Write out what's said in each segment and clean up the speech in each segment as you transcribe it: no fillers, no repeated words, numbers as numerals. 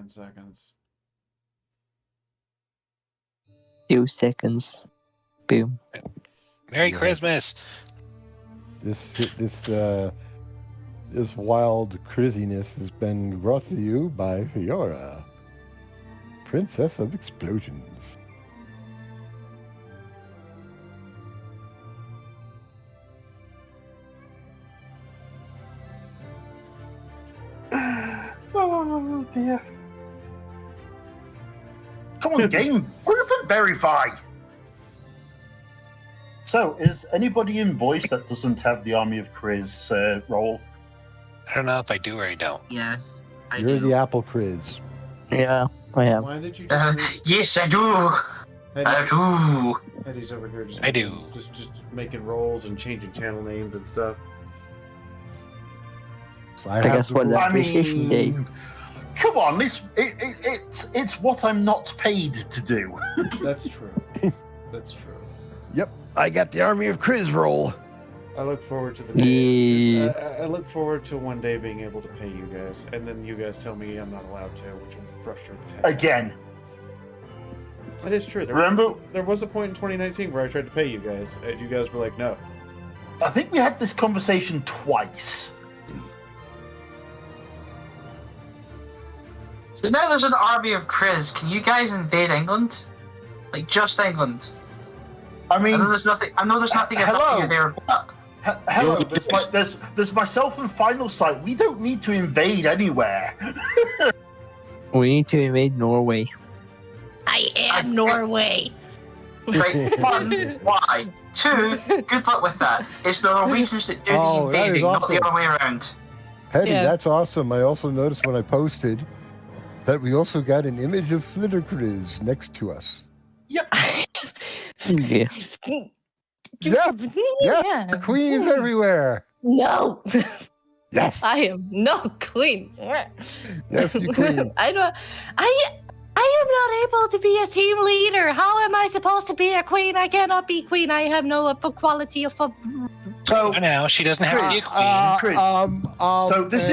10 seconds. 2 seconds. Boom. Merry Christmas. This wild Kriziness has been brought to you by Fiaura, Princess of Explosions. Oh dear. Come on, game. Group and verify. So, is anybody in voice that doesn't have the Army of Kriz role? I don't know if I do or I don't. Yes, I You're do. the Apple Kriz. Yeah, I am. Why did you just Yes, I do. I do. Eddie's over here just I do. Just making rolls and changing channel names and stuff. So I guess what I appreciation day. mean, come on, it's what I'm not paid to do. That's true. That's true. Yep, I got the Army of Kriz roll. I look forward to the day. Yeah. I look forward to one day being able to pay you guys, and then you guys tell me I'm not allowed to, which will frustrate the heck. Again. That is true. There was a point in 2019 where I tried to pay you guys, and you guys were like, no. I think we had this conversation twice. So now there's an army of Kriz. Can you guys invade England? Like just England? I mean, I know there's nothing. hello. You there. But Hello, there's myself and Final Sight. We don't need to invade anywhere. We need to invade Norway. I am Norway. right, 1, why? 2, good luck with that. It's the Norwegians that do Oh, the that is invading, not awesome. the other way around. Petty, Yeah. that's awesome. I also noticed when I posted that we also got an image of Flitter Kriz next to us. Yep. Yeah. Yeah, the queen is everywhere. No, Yes, I am no queen. yes, you queen. I don't. I am not able to be a team leader. How am I supposed to be a queen? I cannot be queen. I have no quality of. So Oh, no, she doesn't have to be a queen. So this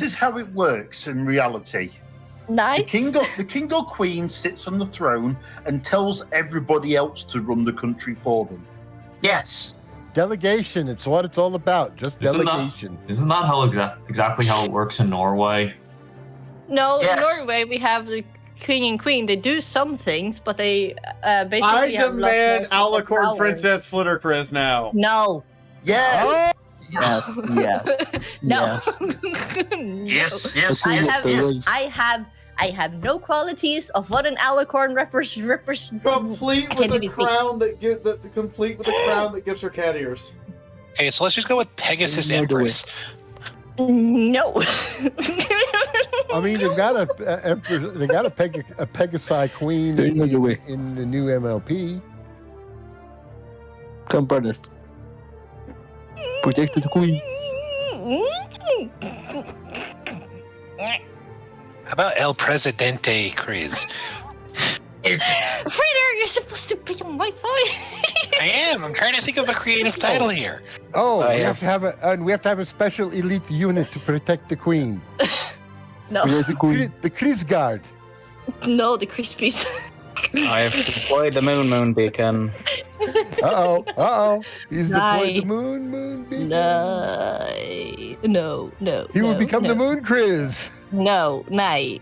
is how it works in reality. The Nice. king or queen sits on the throne and tells everybody else to run the country for them. Yes. Delegation, it's what it's all about. Just Isn't that- delegation. Isn't that how exactly how it works in Norway? No, Yes. in Norway we have the king and queen. They do some things, but they I basically have lost demand most of their Alicorn power. Princess Flitter Kriz now. No. Yeah. Yes, yes. No. Yes, yes, I yes, have, yes. I have no qualities of what an alicorn represents. Complete with the crown that gives her cat ears. Okay, so let's just go with Pegasus No, do Empress. No. I mean, they've got a Pegasi queen There's no other way. in the new MLP. Come, brothers. Protect the queen. How about El Presidente Kriz? Fritter, you're supposed to be on my side. I am. I'm trying to think of a creative title here. Oh, I we have- have to have a special elite unit to protect the queen. No, Protect the queen. The Kriz Guard. no, the crispies. I have deployed the moon beacon. Uh-oh. He's deployed the Nice. moon beacon. No. He will no, become no. the moon Kriz. No, nej,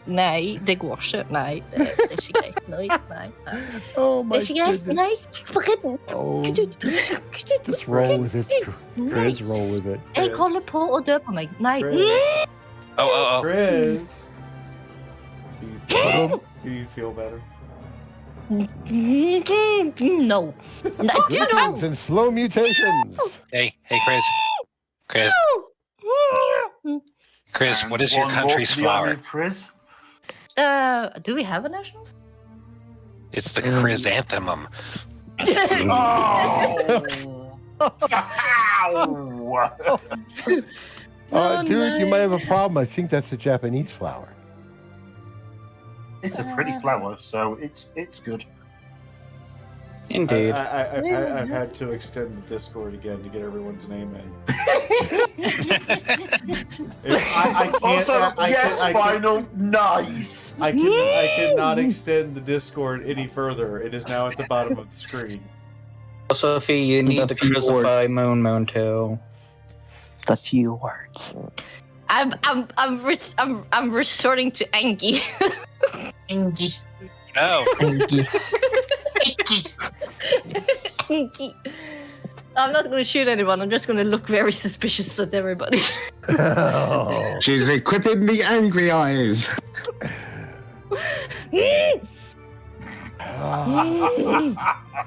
det går ikke. Nej, det er ikke greit. Nej. Oh my Det er ikke greit. goodness. Nej, forretten. Oh, just roll with it. Kriz, roll with it. Jeg holder på å dø på meg. Nei. Kriz. Oh. Kriz. Do you feel better? No. Nei, du Mutants and slow mutations. Hey, Kriz. Kriz, what is your One vote country's for the Army flower? of Kriz. Do we have a national? It's the chrysanthemum. Ow! Dude, you might have a problem. I think that's the Japanese flower. It's a pretty flower, so it's good. Indeed. I've had to extend the Discord again to get everyone's name in. I can't. Also, yes, I final, nice. I cannot extend the Discord any further. It is now at the bottom of the screen. Sophie, you need to crucify Moon too. The few words. I'm resorting to angy. Angy. No. Angy. Angy. I'm not going to shoot anyone. I'm just going to look very suspicious at everybody. Oh. She's equipping the angry eyes.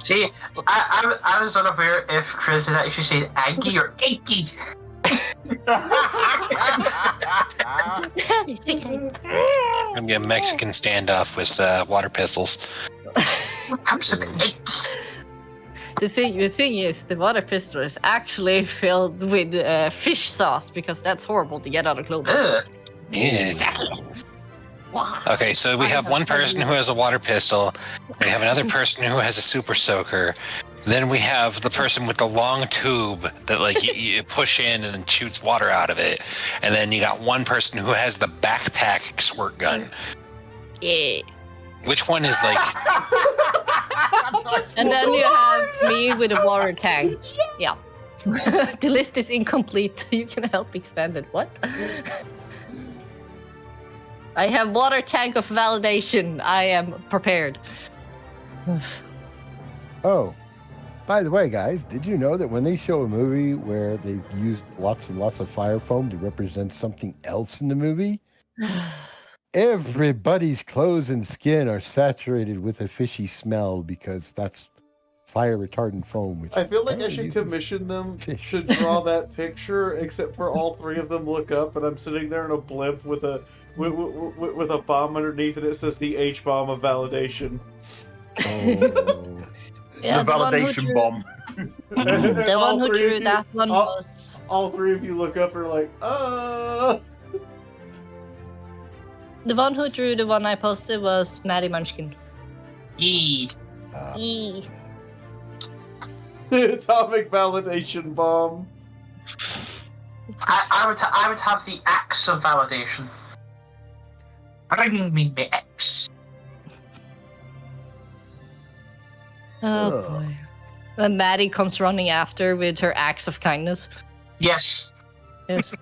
See, I was unaware if Kriz had actually said angy or inky. Gonna be a Mexican standoff with water pistols. Absolutely. The thing is, the water pistol is actually filled with fish sauce because that's horrible to get out of clothing. Yeah. Exactly. Wow. Okay, so we have one person who has a water pistol. We have another person who has a super soaker. Then we have the person with the long tube that like you push in and then shoots water out of it. And then you got one person who has the backpack squirt gun. Yeah. Which one is like? And then you have me with a water tank. Yeah. The list is incomplete. You can help expand it. What? I have water tank of validation. I am prepared. Oh, by the way, guys, did you know that when they show a movie where they've used lots and lots of fire foam to represent something else in the movie, everybody's clothes and skin are saturated with a fishy smell because that's fire retardant foam. Which I feel like I apparently should uses commission them fish. to draw that picture, except for all three of them look up, and I'm sitting there in a blimp with a bomb underneath, and it says the H bomb of validation. Oh. Yeah, The validation bomb. The one who drew that one was. All three of you look up and are like, The one who drew the one I posted was Maddie Munchkin. Yee. Eee. Atomic validation bomb. I would have the axe of validation. Bring me the axe. Oh Ugh. boy. Then Maddie comes running after with her axe of kindness. Yes. Yes.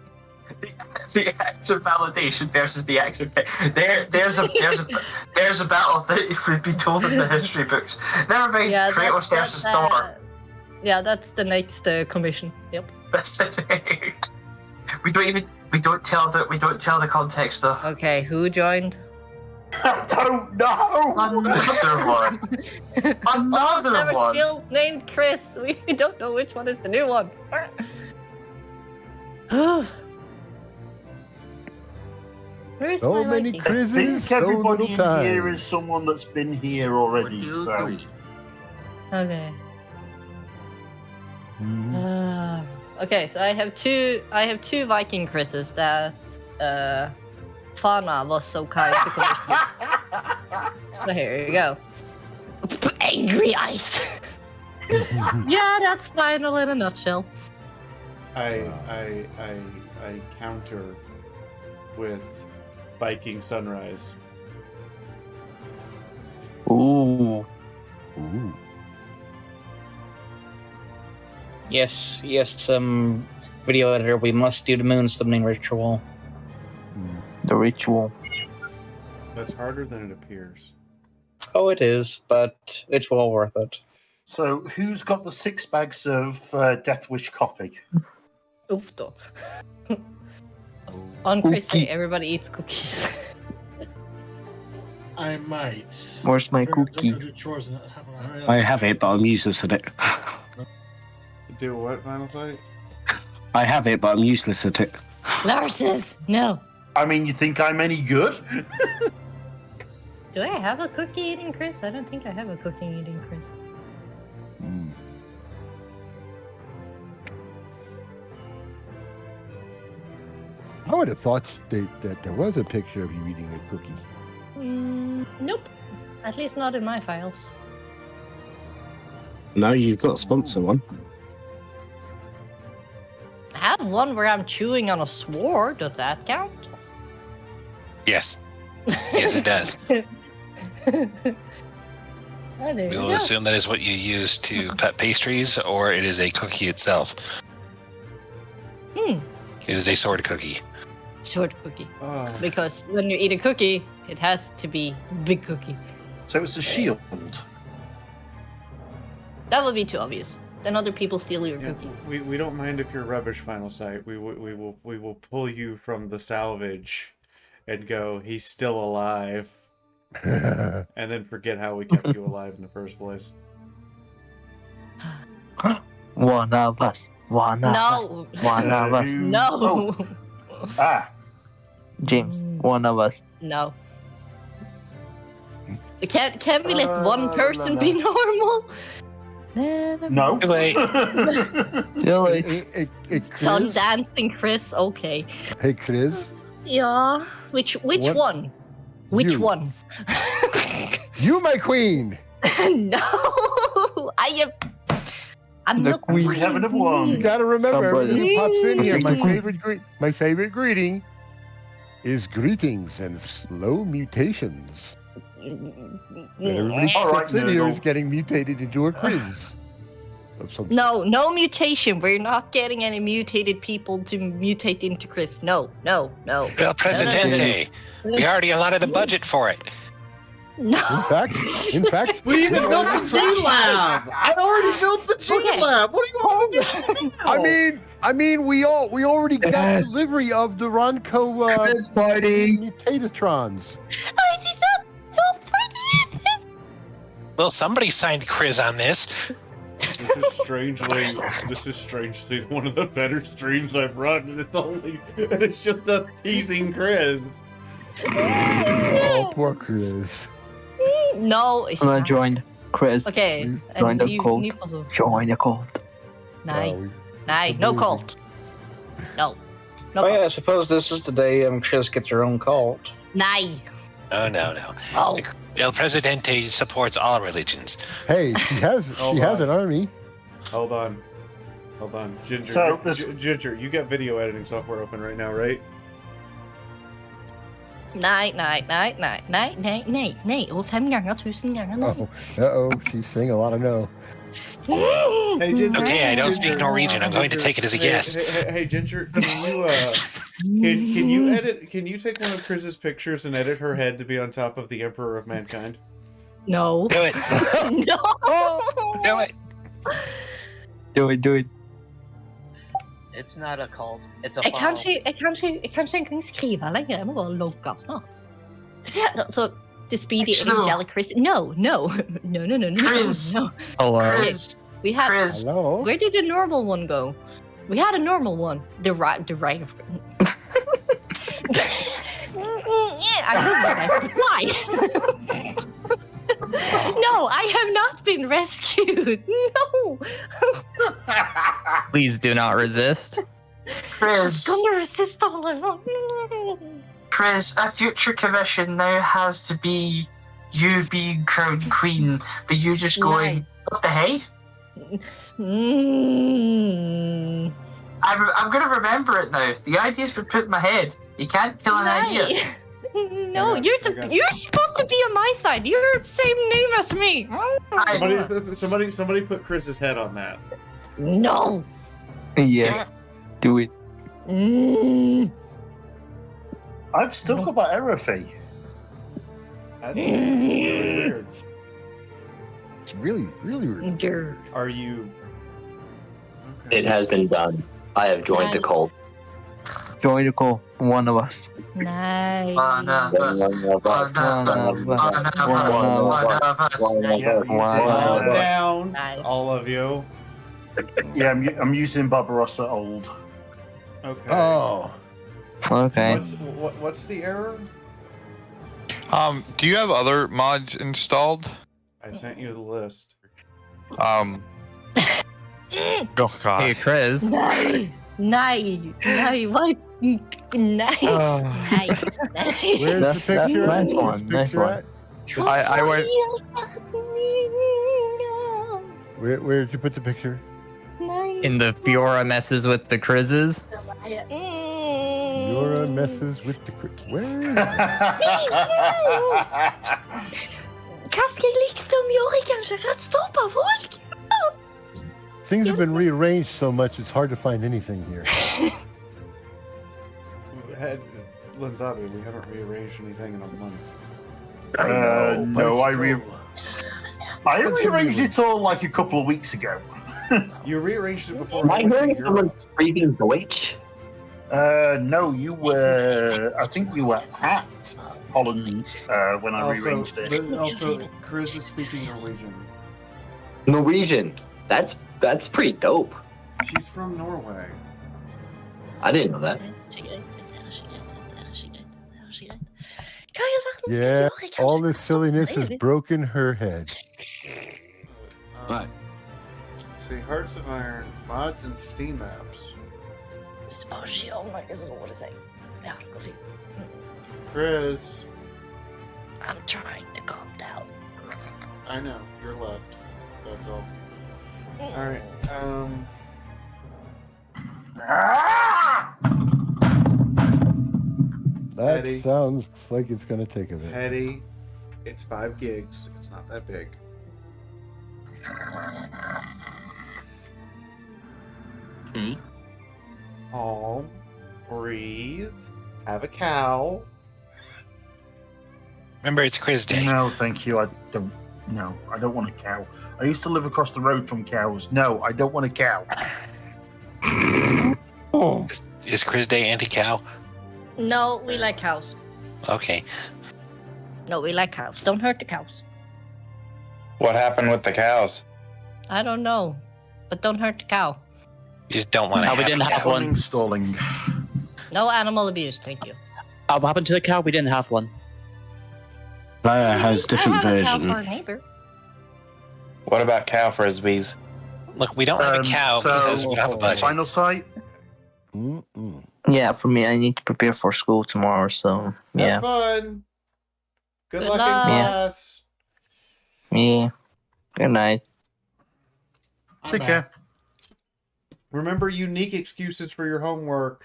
The axe of validation versus the axe of there's a battle that would be told in the history books. Never mind. Yeah, Kratos versus Thor. Yeah, that's the next commission. Yep. That's it. We don't tell the context though. Okay, who joined? I don't know. Another one. Another There was one. still named Kris. We don't know which one is the new one. Where's So my many liking? I Krizes, think so everybody little in time. here is someone that's been here already. So Okay. Mhm. Okay, so I have two Viking Krises that Fana was so kind to commission. So here you go. Angry eyes. Yeah, that's final in a nutshell. I counter with Viking Sunrise. Ooh. Ooh. Yes, video editor, we must do the moon summoning ritual. The ritual. That's harder than it appears. Oh, it is, but it's well worth it. So who's got the 6 bags of Death Wish coffee? Oof, though. On Christmas Day, Cookie. everybody eats cookies. I might. Where's my I've done cookie? 100 chores and haven't I have it, but I'm useless at it. Do what, Final Sight? I have it, but I'm useless at it. Narcissus, no. I mean, you think I'm any good? Do I have a cookie eating Kris? I don't think I have a cookie eating Kris. Mm. I would have thought that there was a picture of you eating a cookie. Nope. At least not in my files. No, you've got to sponsor one. I have one where I'm chewing on a sword. Does that count? Yes. Yes, it does. Oh, there you We'll go. assume that is what you use to cut pastries, or it is a cookie itself. Hmm. It is a sword cookie. Sword cookie. Oh. Because when you eat a cookie, it has to be big cookie. So it's a shield. That would be too obvious. Then other people steal your Yeah, cookie. we don't mind if you're rubbish, Final Sight. We will pull you from the salvage and go, he's still alive. And then forget how we kept you alive in the first place. One of us. One of us. No. One of us. No. Ah, James, one of us. No. Can we let one person be normal? Never no. Too late. Hey, Sun Chris? dancing Chris, okay. Hey, Chris. Yeah. Which What? one? Which You. one? You, my queen. No. I'm The not queen. We have another one. You gotta remember, Somebody- everybody who pops in here. It's a My favorite greeting is greetings and slow mutations. And everybody All right, pops in here Nurgle. is getting mutated into a Kriz. Of some No mutation. We're not getting any mutated people to mutate into Chris. No. Well, Presidente, we already allotted the budget for it. No. In fact, We even built the G-Lab! I already built the G-Lab! What do you want me to do? I mean, we already got Yes. delivery of the Ronco This party. Mutatatrons. I did not know for this. Well, somebody signed Kriz on this. This is strangely one of the better streams I've run, and it's just us teasing Kriz. Oh, poor Chris. No. it's I'm gonna not. join Chris. Okay. Join the new cult. puzzle. Join the cult. Nine. No cult. No. No Oh yeah, I cult. suppose this is the day Chris gets her own cult. Nine. No. Oh. El Presidente supports all religions. Hey, she has an army. Hold on. Ginger, So, this- Ginger, you got video editing software open right now, right? Nei. Og 5 ganger 1000 ganger nei. Oh, she's saying a lot of no. Hey, Ginger. Okay, I don't speak Ginger, Norwegian. I'm going to take it as a yes. Hey, Ginger, can you take one of Chris's pictures and edit her head to be on top of the Emperor of Mankind? No. Do it. No. Do it. Do it. It's not a cult. It's a Jeg kan follow. ikke engang skrive lenger. Jeg må bare logge av snart. Så, the speedy Actually, angelic Chris. No. Kriz. No. Hello. Okay, we had. Kriz. Hello. Where did the normal one go? We had a normal one. The right of. I don't know why. No, I have not been rescued. No. Please do not resist. Kriz. Gonna resist all I want. Kriz, a future commission now has to be you being crowned queen, but you just going, what the hey? I'm gonna remember it now. The idea's been put in my head. You can't kill an idea. No, you're supposed to be on my side. You're the same name as me. Somebody put Chris's head on that. No. Yes. Do it. I've still got that error fee. That's really weird. It's really weird. Are you? It has been done. I have joined the cult. Join the cult. One of us. Nice. One of us. Down, all of you. Yeah, I'm using Barbarossa old. Okay. Oh. Okay. What's the error? Do you have other mods installed? I sent you the list. Oh god. Hey, Kriz. Nay, what? Nay. Where's the picture? Nice one. Nice one. I went. Where did you put the picture? Nay. In the Fiaura messes with the Krizzes. Fiaura messes with the where is Hva skal jeg liksom gjøre? Jeg kan ikke rett stoppe folk. Things have been rearranged so much it's hard to find anything here. Linzabi, we haven't rearranged anything in a month. No, I rearranged it all like a couple of weeks ago. You rearranged it before. Am I hearing someone speaking Deutsch? No, you were. I think you were at Holland when I rearranged it. Also, Kriz is speaking Norwegian. Norwegian. That's pretty dope. She's from Norway. I didn't know that. Yeah, all this silliness has broken her head. Right. See, Hearts of Iron, mods and Steam apps. Kriz. I'm trying to calm down. I know, you're left. That's all. Alright, That Eddie. sounds like it's gonna take a bit. Hetty, it's 5 gigs. It's not that big. See? Calm, breathe, have a cow. Remember, it's Kriz Day. No, thank you. I don't. No, I don't want a cow. I used to live across the road from cows. No, I don't want a cow. Is Kriz Day anti-cow? No, we like cows. Okay. No, we like cows. Don't hurt the cows. What happened with the cows? I don't know, but don't hurt the cow. You just don't want to we didn't have one. Installing. No animal abuse, thank you. What happened to the cow? We didn't have one. Player has different I have a cow version. for a neighbor. What about cow frisbees? Look, we don't have a cow because we have a budget. Final site. Yeah, for me, I need to prepare for school tomorrow, so yeah. Have fun. Good Good luck luck. in Yeah. class. Yeah. Good night. Take care. Remember unique excuses for your homework.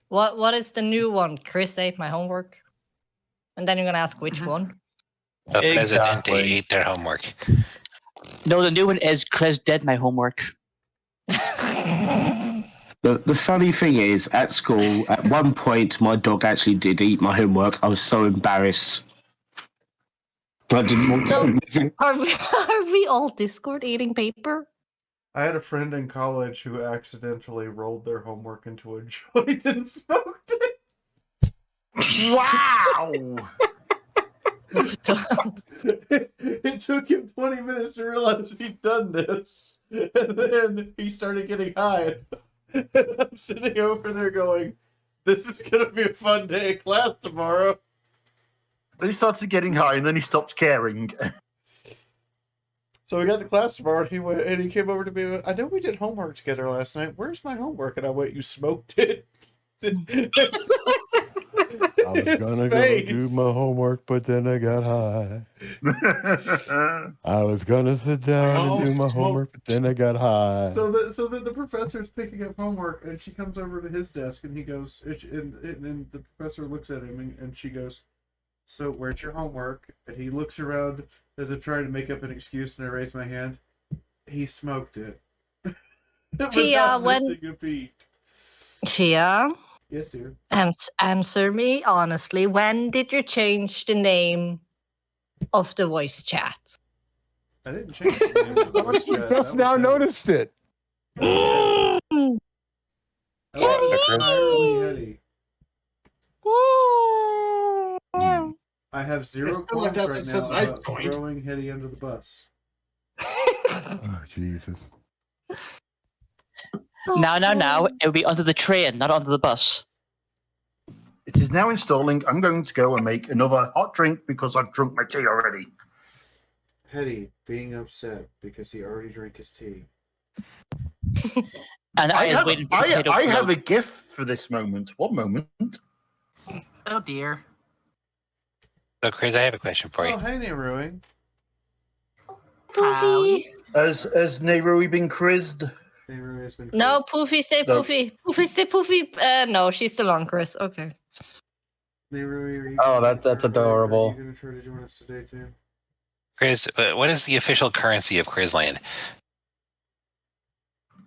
What is the new one? Kris ate my homework. And then you're gonna ask which one? The president Exactly. ate their homework. No, the new one is Kriz did my homework. The funny thing is, at school, at one point, my dog actually did eat my homework. I was so embarrassed. But I didn't want to. Are we all Discord eating paper? I had a friend in college who accidentally rolled their homework into a joint and smoked it. Wow! It took him 20 minutes to realize he'd done this. And then he started getting high. And I'm sitting over there going, this is going to be a fun day of class tomorrow. Then he started getting high, and then he stopped caring. So we got to class tomorrow, and he came over to me. I know we did homework together last night. Where's my homework? And I went, you smoked it. I was gonna go do my homework, but then I got high. I was gonna sit down and do my homework, but then I got high. So the professor's picking up homework, and she comes over to his desk, and he goes, and the professor looks at him, and she goes, so where's your homework? And he looks around as if trying to make up an excuse, and I raise my hand. He smoked it. Tia, Without missing a beat. Tia? Yes, dear. Answer me honestly. When did you change the name of the voice chat? I didn't change the name of the voice chat. Just now noticed it. Entirely Hetty. I have 0 Still, it points right doesn't says now I about point. throwing Hetty under the bus. Oh, Jesus. Now, it'll be under the train, not under the bus. It is now installing. I'm going to go and make another hot drink because I've drunk my tea already. Hetty being upset because he already drank his tea. And I I have a gift for this moment. One moment. Oh dear. So, Kriz, I have a question for you. Oh, hey, Nerui. Poofy. Has Nerui been crizzed? Nerui has been No, Poofy, stay No. Poofy. Poofy, stay Poofy. No, she's still on Kris. Okay. Nerui, are you Oh, gonna- that's are adorable. you going to try to join us today, too? Kriz, what is the official currency of Krizland?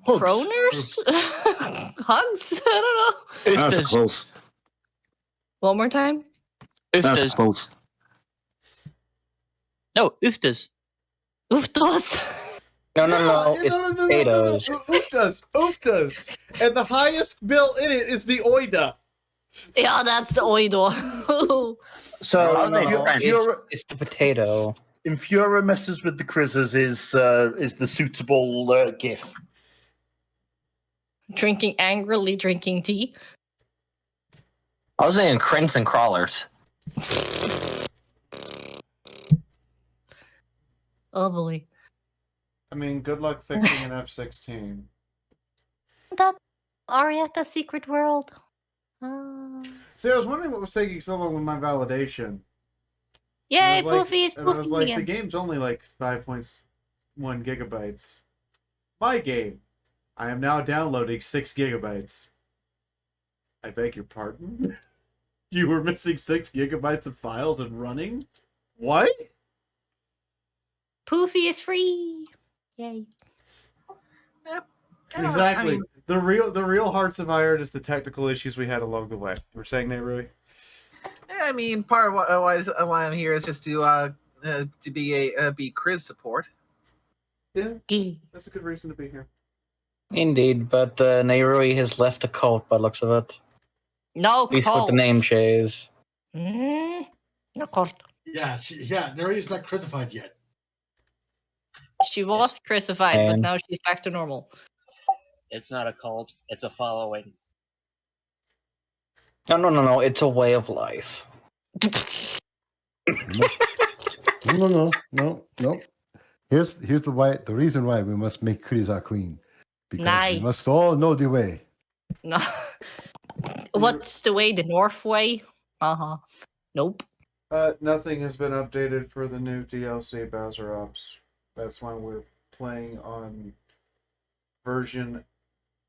Kroners? Hugs? I don't know. That's close. One more time. That's close. No, Uftas. Ooftos. No, it's potatoes. Ooftas. And the highest bill in it is the oida. Yeah, that's the oido. So It's the potato. if Fiaura messes with the Krizzers, is the suitable gif. Angrily drinking tea. I was saying crints and crawlers. Oh boy. I mean, good luck fixing an F-16. That Arietta Secret World. See, I was wondering what was taking so long with my validation. Yay, And I was Poofy is and I was poofing like, again. the game's only like 5.1 gigabytes. My game. I am now downloading 6 gigabytes. I beg your pardon? You were missing 6 gigabytes of files and running? What? Poofy is free. Yay. Exactly. I mean- the real hearts of iron is the technical issues we had along the way. We're saying that, Rui? I mean, part of why I'm here is just to be Kriz support. Yeah, that's a good reason to be here. Indeed, but Nerui has left the cult by the looks of it. No At least with cult. the name chase. No cult. Yeah, Nuri's not crucified yet. She was crucified, but And- now she's back to normal. It's not a cult. It's a following. No. It's a way of life. No. Here's the reason why we must make Kriz our queen. Because we Nice. must all know the way. No. What's the way? The North way? Nope. Nothing has been updated for the new DLC Bowser Ops. That's why we're playing on version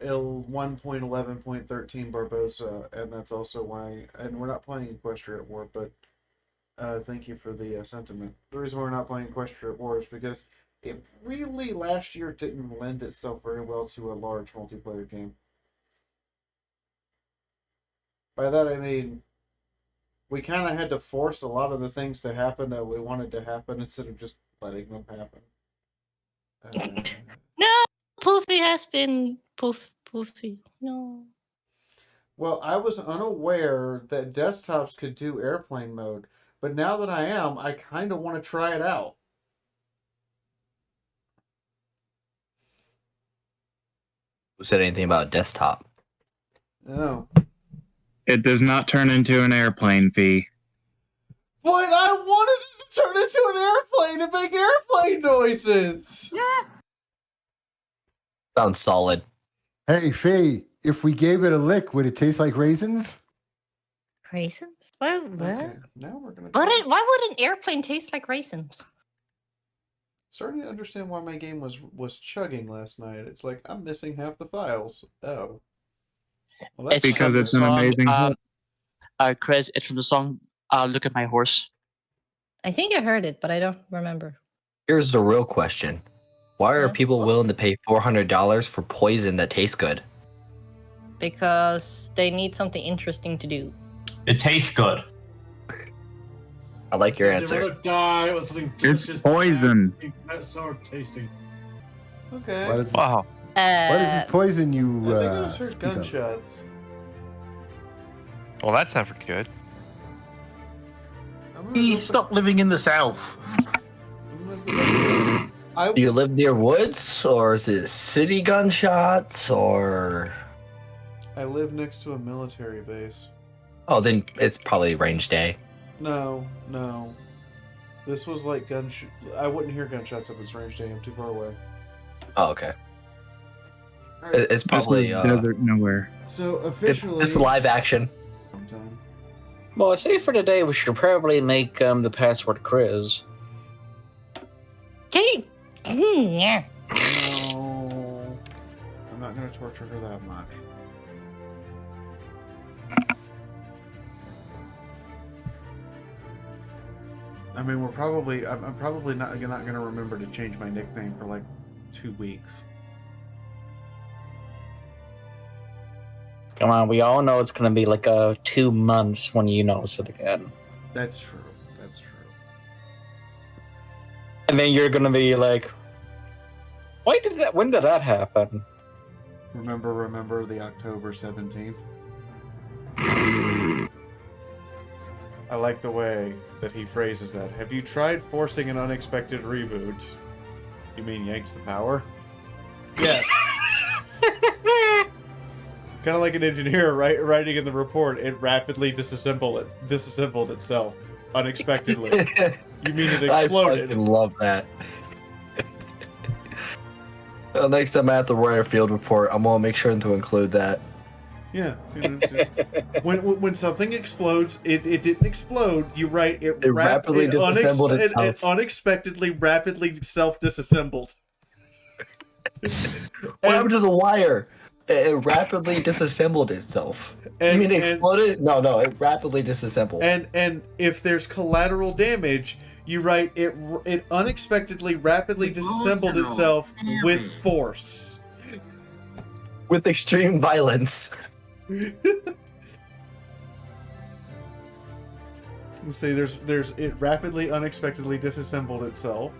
1.11.13 Barbosa, and that's also why, and we're not playing Equestria at War, but thank you for the sentiment. The reason we're not playing Equestria at War is because it really last year didn't lend itself very well to a large multiplayer game. By that I mean, we kind of had to force a lot of the things to happen that we wanted to happen instead of just letting them happen. No, Poofy has been Poofy. No. Well, I was unaware that desktops could do airplane mode, but now that I am, I kind of want to try it out. Who said anything about desktop? Oh. It does not turn into an airplane fee. But I wanted it to turn into an airplane and make airplane noises! Sounds solid. Hey, Faye, if we gave it a lick, would it taste like raisins? Raisins? Why? Okay, now we're gonna. Why would an airplane taste like raisins? Starting to understand why my game was chugging last night. It's like I'm missing half the files. Oh. Well, that's Because from it's the an song. amazing. Kriz, it's from the song Look at My Horse. I think I heard it, but I don't remember. Here's the real question. Why are people willing to pay $400 for poison that tastes good? Because they need something interesting to do. It tastes good. I like your They answer. want to die with something It's delicious. poison. Not sour tasting. Okay. Why does, Wow. why does it poison you? I think I just heard speak of? gunshots. Well, that's never good. Stop living in the south. Do you live near woods, or is it city gunshots, or... I live next to a military base. Oh, then it's probably range day. No. This was like I wouldn't hear gunshots if it's range day. I'm too far away. Oh, okay. Alright. It's This probably... is desert nowhere. So officially, It's live action. Well, I'd say for today we should probably make the password Kriz. Can No, I'm not going to torture her that much. I mean, I'm probably not going to remember to change my nickname for like 2 weeks. Come on, we all know it's gonna be like 2 months when you notice it again. That's true. That's true. And then you're gonna be like, when did that happen? Remember the October 17th? I like the way that he phrases that. Have you tried forcing an unexpected reboot? You mean yanks the power? Yes. Kind of like an engineer writing in the report, it rapidly disassembled itself unexpectedly. You mean it exploded? I fucking love that. Well, next time I have to write a field report, I'm gonna make sure to include that. Yeah. When something explodes, it didn't explode. You write it rapidly disassembled itself. It unexpectedly rapidly self-disassembled. What happened to the wire? It rapidly disassembled itself. You mean it exploded? No, it rapidly disassembled. And if there's collateral damage, you write it unexpectedly rapidly disassembled itself with force. With extreme violence. Let's see, there's it rapidly unexpectedly disassembled itself.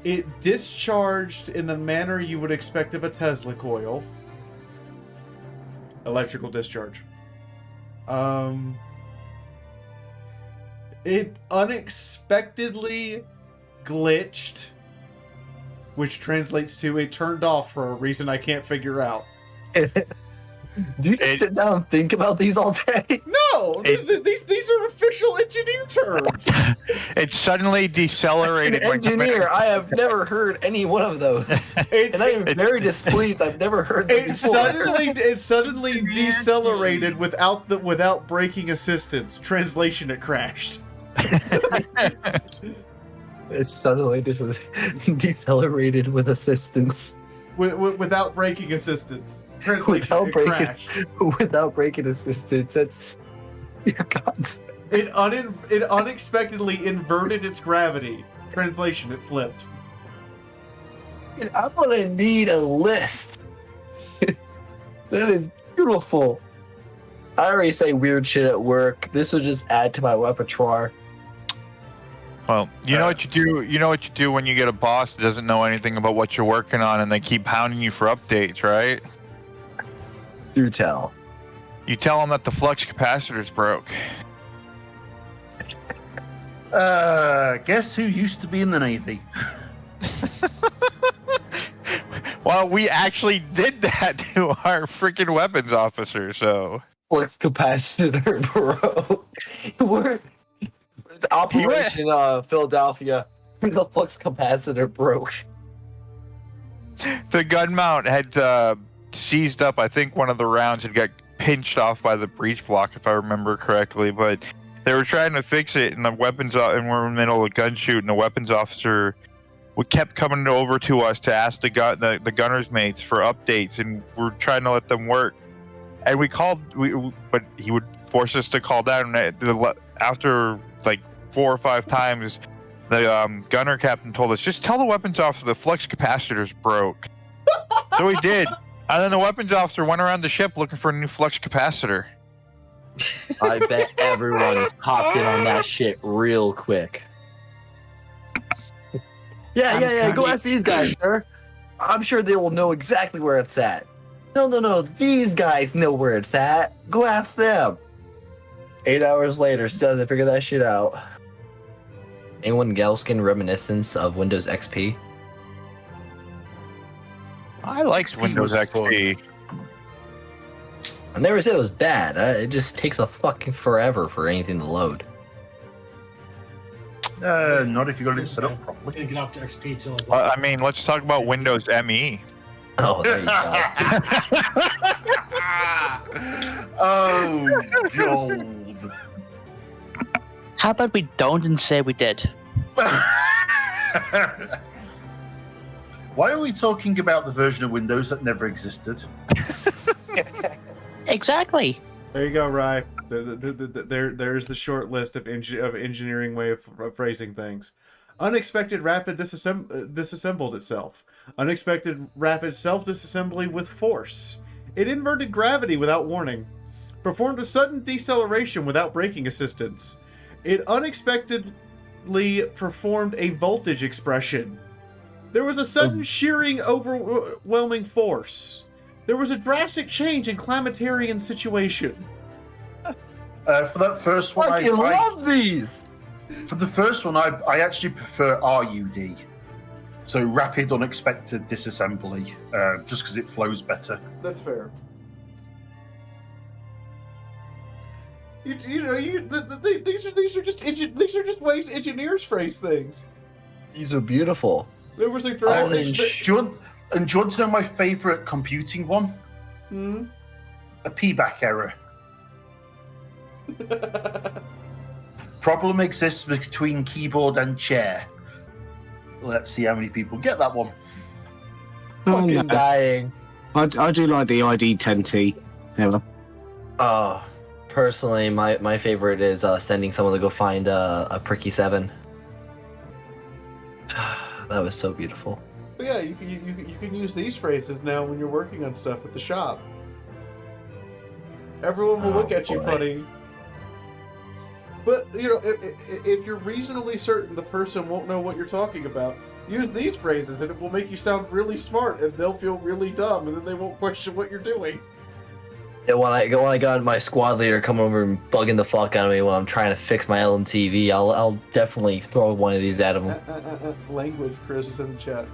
It discharged in the manner you would expect of a Tesla coil. Electrical discharge. It unexpectedly glitched, which translates to it turned off for a reason I can't figure out. Do you just sit down and think about these all day? No! These are official engineer terms! It suddenly decelerated. As an engineer, I have never heard any one of those. And I am very displeased. I've never heard them before. It suddenly decelerated without braking assistance. Translation, it crashed. It suddenly decelerated with assistance. Without braking assistance. Translation, Without braking assistance. That's... Dear God. It unexpectedly inverted its gravity. Translation, it flipped. I'm gonna need a list. That is beautiful. I already say weird shit at work. This will just add to my repertoire. Well, you know what you do. You know what you do when you get a boss that doesn't know anything about what you're working on, and they keep hounding you for updates, right? Do tell. You tell them that the flux capacitor's broke. Guess who used to be in the Navy? Well, we actually did that to our freaking weapons officer, so... Flux capacitor broke. We're... Operation Philadelphia, the flux capacitor broke. The gun mount had seized up. I think one of the rounds had got pinched off by the breech block, if I remember correctly. But they were trying to fix it, and the weapons, and we're in the middle of a gun shoot, and the weapons officer kept coming over to us to ask the gunner's mates for updates, and we're trying to let them work. And we called, but he would force us to call down. And after like 4 or 5 times, the gunner captain told us, just tell the weapons officer the flux capacitor's broke. So we did. And then the weapons officer went around the ship looking for a new flux capacitor. I bet everyone hopped in on that shit real quick. Yeah. Go ask these guys, sir. I'm sure they will know exactly where it's at. No. These guys know where it's at. Go ask them. 8 hours later, still hasn't figured that shit out. Anyone Gelskin reminiscence of Windows XP? I liked Windows XP. I never said it was bad. It just takes a fucking forever for anything to load. Not if you got it set up properly. We're gonna get off to XP till it's I mean, let's talk about Windows ME. Oh, there you go. Oh, gold. How about we don't and say we did? Why are we talking about the version of Windows that never existed? Exactly. There you go, Rye. There's the short list of engineering way of phrasing things. Unexpected rapid disassembled itself. Unexpected rapid self-disassembly with force. It inverted gravity without warning. Performed a sudden deceleration without braking assistance. It unexpectedly performed a voltage expression. There was a sudden shearing overwhelming force. There was a drastic change in climatarian situation. For that first one, I love these! For the first one, I actually prefer RUD. So rapid unexpected disassembly, just because it flows better. That's fair. These are just ways engineers phrase things. These are beautiful. There was a Do you want to know my favorite computing one? Hmm? A p-back error. Problem exists between keyboard and chair. Let's see how many people get that one. Fucking dying. I do like the ID 10T. Personally, my favorite is sending someone to go find a pricky 7. That was so beautiful. But yeah, you can use these phrases now when you're working on stuff at the shop. Everyone will look at you funny. But, you know, if you're reasonably certain the person won't know what you're talking about, use these phrases and it will make you sound really smart and they'll feel really dumb and then they won't question what you're doing. Yeah, when I got my squad leader coming over and bugging the fuck out of me while I'm trying to fix my LMTV, I'll definitely throw one of these at him. Language, Chris is in the chat.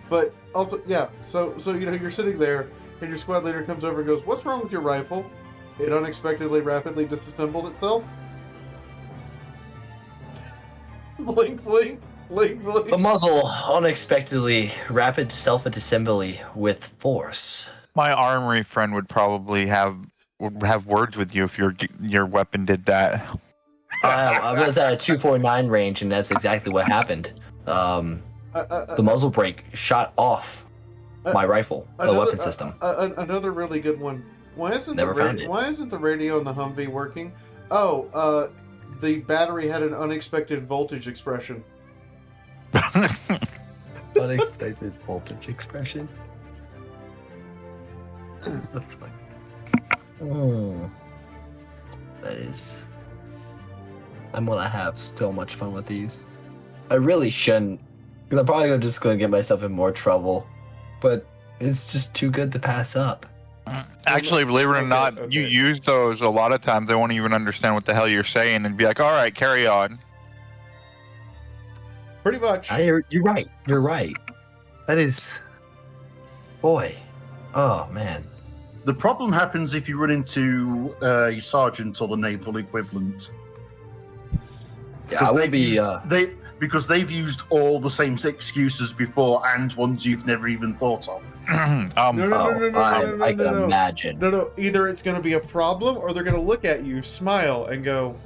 But also, yeah, so you know, you're sitting there and your squad leader comes over and goes, "What's wrong with your rifle? It unexpectedly rapidly disassembled itself." Blink, blink, blink, blink. The muzzle unexpectedly rapid self-assembly with force. My armory friend would probably have words with you if your weapon did that. I was at a 249 range, and that's exactly what happened. The muzzle brake shot off my rifle, the weapon system. Another really good one. Why isn't the radio in the Humvee working? Oh, the battery had an unexpected voltage expression. Unexpected voltage expression. That is. I'm gonna have so much fun with these. I really shouldn't, because I'm probably just gonna get myself in more trouble. But it's just too good to pass up. Actually, believe it or not, you use those a lot of times. They won't even understand what the hell you're saying and be like, "All right, carry on." Pretty much. You're right. You're right. That is. Boy. Oh, man. The problem happens if you run into your sergeant or the naval equivalent. Yeah, I will be. Because they've used all the same excuses before and ones you've never even thought of. I can imagine. No. Either it's going to be a problem, or they're going to look at you, smile, and go,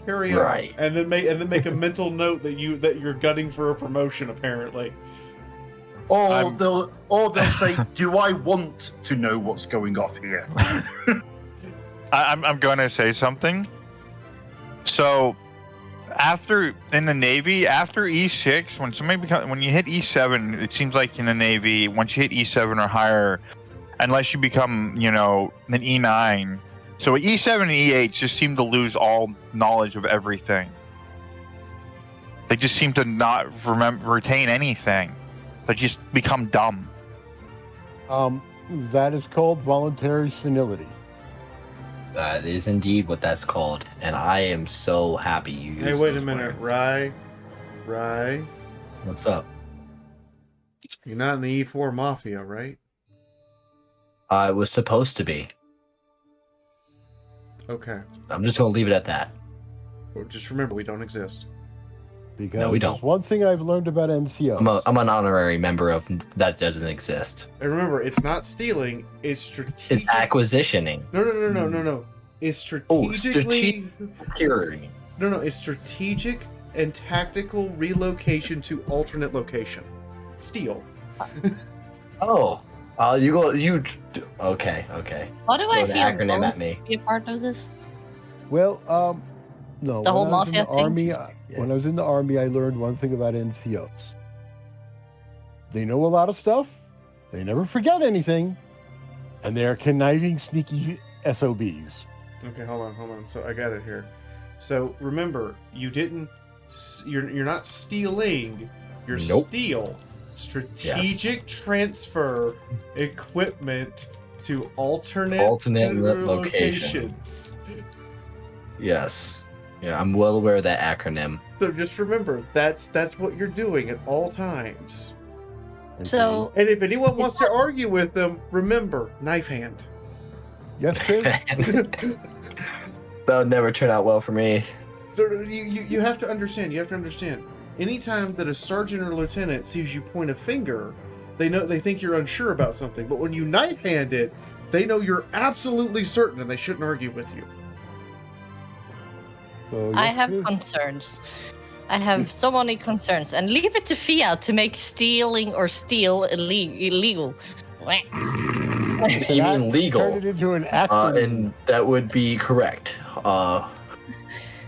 "Carry on," Right. and then make a mental note that you're gunning for a promotion, apparently. Or they'll say, "Do I want to know what's going off here?" I'm going to say something. So, in the Navy, after E6, when you hit E7, it seems like in the Navy, once you hit E7 or higher, unless you become, an E9. So E7 and E8 just seem to lose all knowledge of everything. They just seem to not retain anything. They just become dumb. That is called voluntary senility. That is indeed what that's called, and I am so happy you used Hey, wait a those minute, words. Rye. What's up? You're not in the E4 Mafia, right? I was supposed to be. Okay. I'm just gonna leave it at that. Well, just remember, we don't exist. Because No, we there's don't. one thing I've learned about NCO. I'm an honorary member of that doesn't exist. And remember, it's not stealing, it's strategic. It's acquisitioning. No. It's strategically... Securing. No, it's strategic and tactical relocation to alternate location. Steal. Oh. You go. Okay. Why do I Throw the feel acronym alone at me? to be a part of this? Well, no. The whole when I was in mafia the thing? army, when I was in the army, I learned one thing about NCOs. They know a lot of stuff. They never forget anything, and they're conniving, sneaky SOBs. Okay, hold on. So I got it here. So remember, you're not stealing. You're steal. Strategic transfer equipment to alternate locations. Yes. Yeah, I'm well aware of that acronym. So just remember, that's what you're doing at all times. So, and if anyone wants to argue with them, remember, knife hand. Yes, Chris? That would never turn out well for me. You have to understand. Anytime that a sergeant or lieutenant sees you point a finger, they think you're unsure about something. But when you knife hand it, they know you're absolutely certain, and they shouldn't argue with you. So, I have concerns. I have so many concerns, and leave it to Fiat to make stealing or steal illegal. You mean legal? Turn it into an acronym. And that would be correct.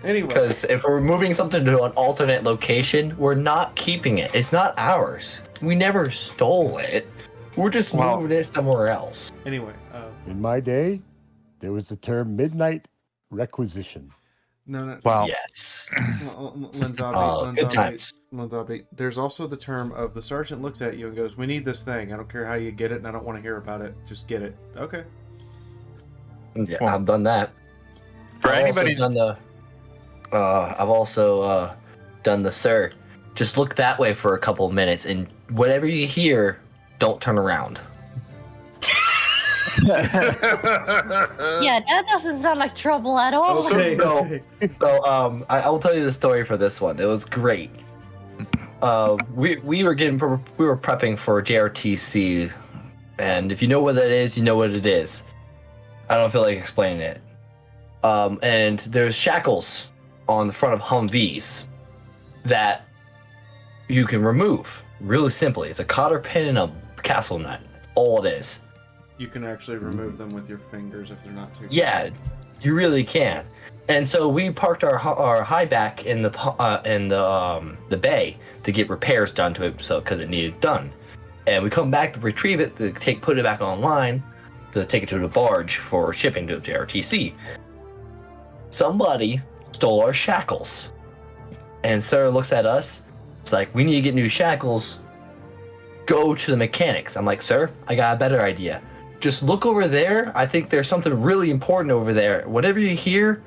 Anyway, because if we're moving something to an alternate location, we're not keeping it. It's not ours. We never stole it. We're just moving it somewhere else. Anyway, in my day, there was the term midnight requisition. No. Wow. Yes. Good times. Lenzabi, there's also the term of the sergeant looks at you and goes, "We need this thing. I don't care how you get it, and I don't want to hear about it. Just get it." Okay. Yeah, I've done that. For anybody, I've also done the sir. Just look that way for a couple of minutes, and whatever you hear, don't turn around. Yeah, that doesn't sound like trouble at all. Okay. So I will tell you the story for this one. It was great. We were prepping for JRTC, and if you know what that is, you know what it is. I don't feel like explaining it. And there's shackles on the front of Humvees that you can remove really simply. It's a cotter pin and a castle nut. All it is. You can actually remove them with your fingers if they're not too. Yeah, you really can. And so we parked our high back in the bay to get repairs done to it, because it needed done. And we come back to retrieve it to put it back online to take it to the barge for shipping to JRTC. Somebody stole our shackles, and Sarah looks at us. It's like, we need to get new shackles. Go to the mechanics. I'm like, sir, I got a better idea. Just look over there. I think there's something really important over there. Whatever you hear,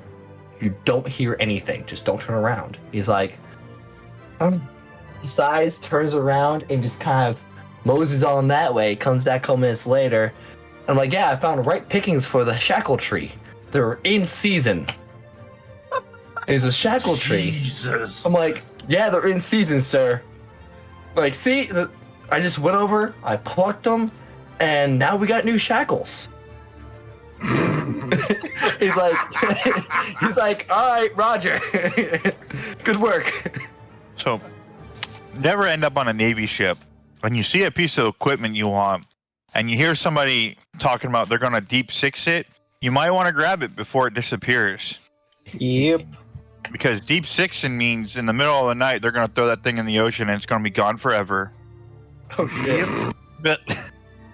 you don't hear anything. Just don't turn around. He's like, he sighs, turns around, and just kind of moses on that way. Comes back a couple minutes later. I'm like, yeah, I found ripe pickings for the shackle tree. They're in season. And it's a shackle tree. Jesus. I'm like, yeah, they're in season, sir. Like, see, I just went over, I plucked them, and now we got new shackles. he's like, all right, Roger. Good work. So, never end up on a Navy ship. When you see a piece of equipment you want, and you hear somebody talking about they're going to deep six it, you might want to grab it before it disappears. Yep. Because deep sixing means in the middle of the night, they're going to throw that thing in the ocean and it's going to be gone forever. Oh, shit.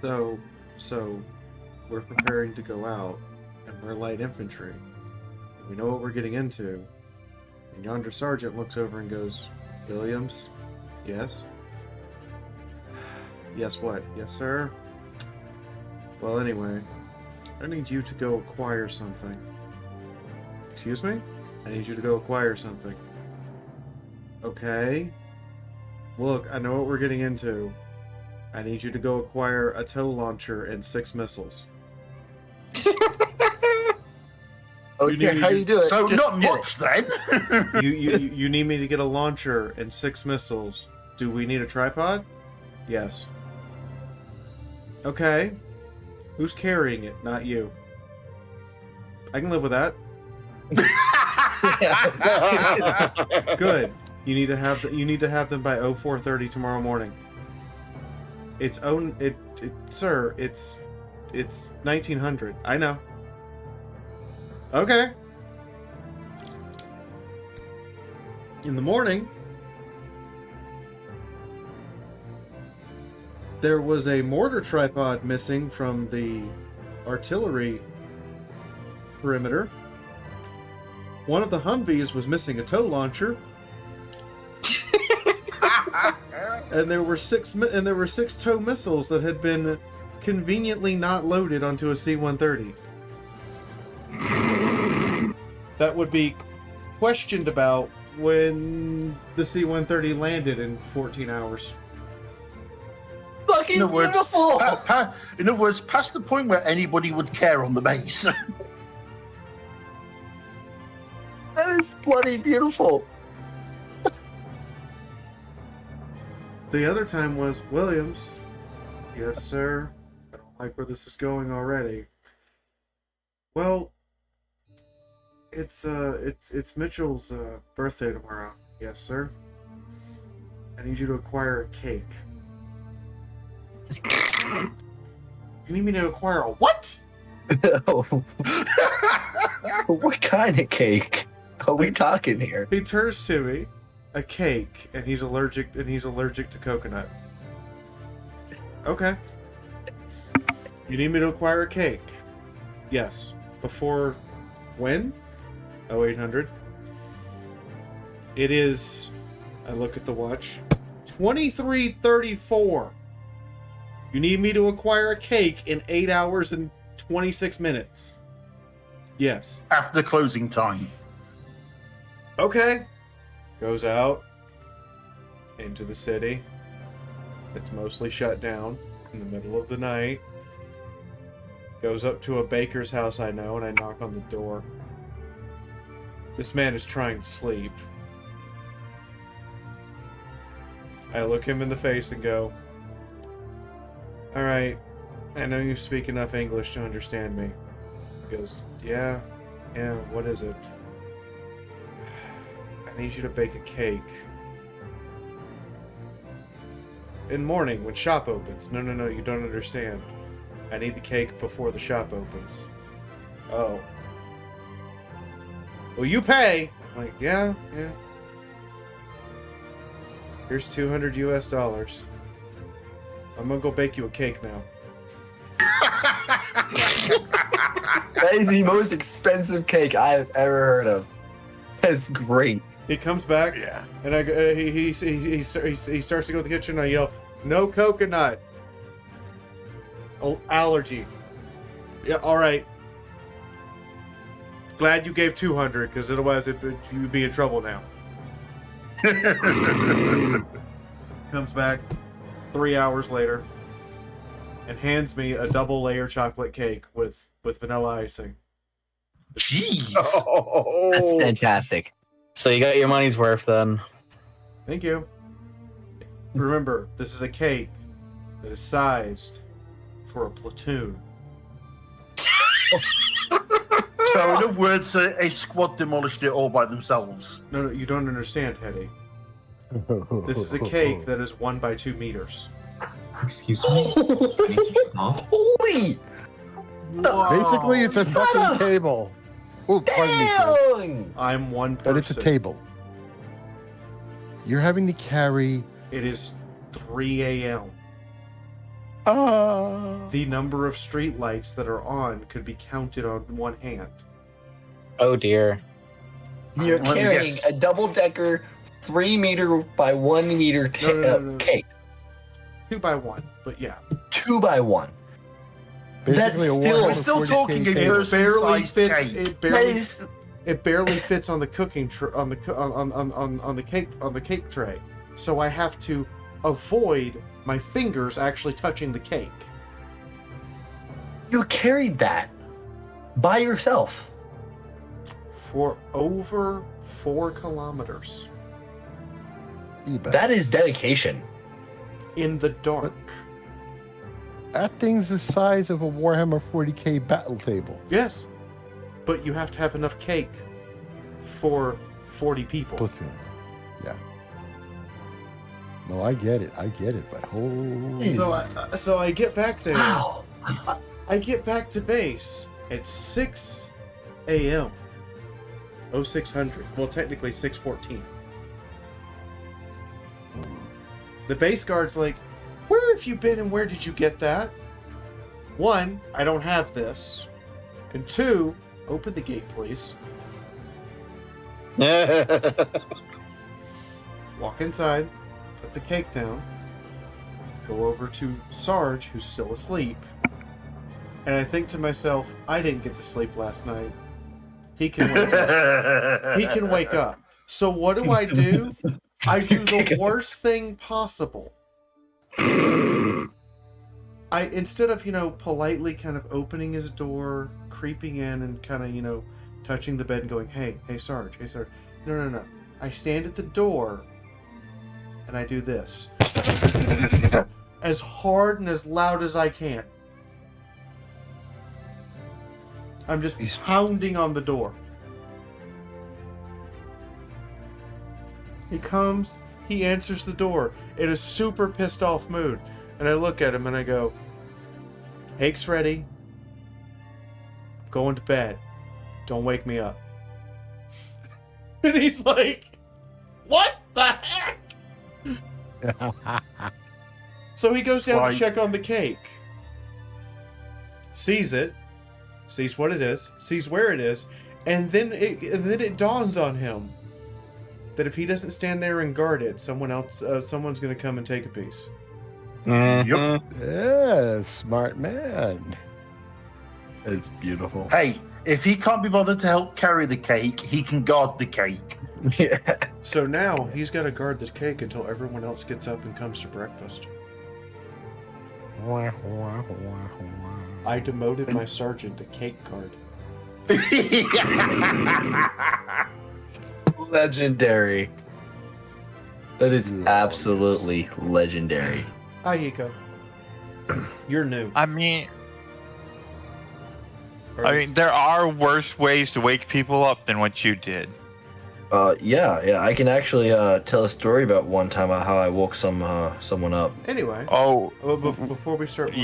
So, we're preparing to go out, and we're light infantry. We know what we're getting into. And yonder sergeant looks over and goes, "Williams? Yes? Yes what? Yes, sir? Well, anyway, I need you to go acquire something." "Excuse me? I need you to go acquire something." "Okay. Look, I know what we're getting into. I need you to go acquire a tow launcher and 6 missiles." Okay, how you do it? So Just not get much then. You need me to get a launcher and 6 missiles. Do we need a tripod? Yes. Okay. Who's carrying it? Not you. I can live with that. Good. You need to have them by 04:30 tomorrow morning. Sir, it's 1900. I know. Okay. In the morning, there was a mortar tripod missing from the artillery perimeter. One of the Humvees was missing a tow launcher. And there were six tow missiles that had been conveniently not loaded onto a C-130. That would be questioned about when the C-130 landed in 14 hours. Fucking In other words, beautiful! in other words, past the point where anybody would care on the base. That is bloody beautiful. The other time was Williams. Yes, sir. I don't like where this is going already. Well, it's Mitchell's birthday tomorrow. Yes, sir. I need you to acquire a cake. You need me to acquire a what? What kind of cake are we talking here? He turns to me, a cake, and he's allergic to coconut. Okay. You need me to acquire a cake? Yes. Before when? 0800. It is, I look at the watch, 23:34. You need me to acquire a cake in 8 hours and 26 minutes. Yes. After closing time. Okay. Goes out into the city. It's mostly shut down in the middle of the night. Goes up to a baker's house I know, and I knock on the door. This man is trying to sleep. I look him in the face and go, "Alright, I know you speak enough English to understand me." He goes, yeah, what is it? I need you to bake a cake. In morning, when shop opens. No, you don't understand. I need the cake before the shop opens. Oh. Well, you pay! I'm like, yeah. Here's $200 US. I'm gonna go bake you a cake now. That is the most expensive cake I've ever heard of. That's great. He comes back, and I he starts to go to the kitchen. And I yell, "No coconut! Oh, allergy." Yeah, all right. Glad you gave 200, because otherwise you'd be in trouble now. Comes back 3 hours later and hands me a double layer chocolate cake with vanilla icing. Jeez. That's fantastic. So you got your money's worth then. Thank you. Remember, this is a cake that is sized for a platoon. So, in other words, a squad demolished it all by themselves. No, you don't understand, Hetty. This is a cake that is 1 by 2 meters. Excuse me? Holy! Basically, it's a fucking table. Oh, pardon me, sir. I'm one person. But it's a table. You're having to carry... It is 3 a.m. Ah. The number of streetlights that are on could be counted on one hand. Oh dear. You're carrying a double-decker 3 meter by 1 meter cake. 2 by 1, but yeah. 2 by 1. Basically, That's still... We're still talking a It barely person-sized fits. cake. It barely fits on the cooking on the cake tray. So I have to avoid my fingers actually touching the cake. You carried that by yourself for over 4 kilometers. That is dedication. In the dark. That thing's the size of a Warhammer 40k battle table. Yes, but you have to have enough cake for 40 people. Platoon. Yeah. No, I get it, but holy. So I get back there. Wow. I get back to base at 6 a.m. 0600. Well, technically 6:14. The base guard's like, "Where have you been and where did you get that?" 1, I don't have this. And 2, open the gate, please. Walk inside, put the cake down, go over to Sarge, who's still asleep, and I think to myself, I didn't get to sleep last night. He can wake up. He can wake up. So what do? I do the worst thing possible. Instead of, politely kind of opening his door, creeping in and kind of, touching the bed and going, hey, Sarge. No. I stand at the door and I do this. As hard and as loud as I can. I'm just pounding on the door. He comes, he answers the door in a super pissed off mood. And I look at him and I go, "Cake's ready. I'm going to bed. Don't wake me up." And he's like, "What the heck?" So he goes down to check on the cake. Sees it. Sees what it is. Sees where it is. And then it dawns on him that if he doesn't stand there and guard it, someone's going to come and take a piece. Yep. Yeah, smart man. It's beautiful. Hey, if he can't be bothered to help carry the cake, he can guard the cake. Yeah. So now he's got to guard the cake until everyone else gets up and comes to breakfast. I demoted my sergeant to cake guard. Legendary. That is absolutely legendary. Hi, Hiko. You're new. I mean, there are worse ways to wake people up than what you did. Yeah. I can actually tell a story about one time how I woke someone up. Anyway. Before we start.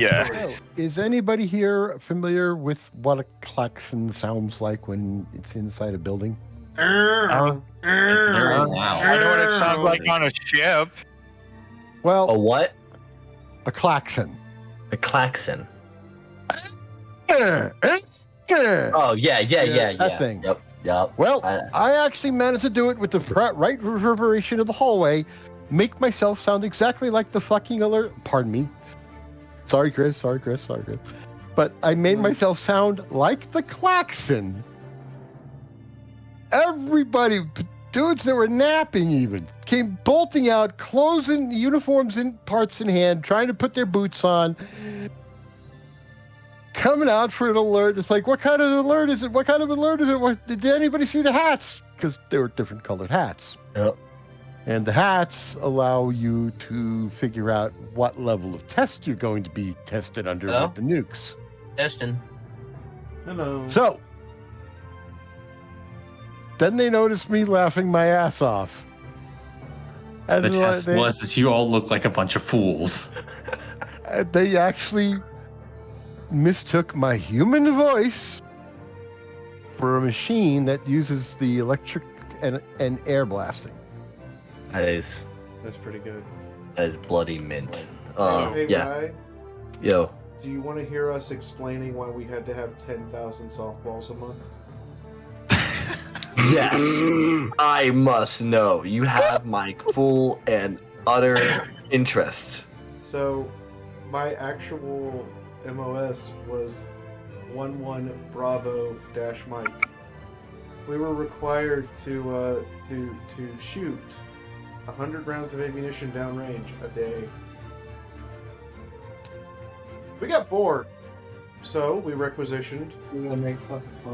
Is anybody here familiar with what a klaxon sounds like when it's inside a building? I know what it sounds like on a ship. Well, a what? A klaxon. A klaxon. Oh yeah. That thing. Yep. Well, I actually managed to do it with the right reverberation of the hallway, make myself sound exactly like the fucking alert. Pardon me. Sorry, Chris. But I made myself sound like the klaxon. Everybody, dudes that were napping even, came bolting out, clothes and uniforms and parts in hand, trying to put their boots on. Coming out for an alert. It's like, what kind of alert is it? Did anybody see the hats? Because they were different colored hats. Yep. And the hats allow you to figure out what level of test you're going to be tested under with the nukes. Testing. Hello. So, then they noticed me laughing my ass off. And the test was you all look like a bunch of fools. They actually mistook my human voice for a machine that uses the electric and air blasting. That's pretty good. That is bloody mint. Hey, yeah. Guy, Yo. do you want to hear us explaining why we had to have 10,000 softballs a month? Yes. I must know. You have my full and utter interest. So, my actual MOS was 11 Bravo Mike. We were required to shoot 100 rounds of ammunition downrange a day. We got bored, so we requisitioned a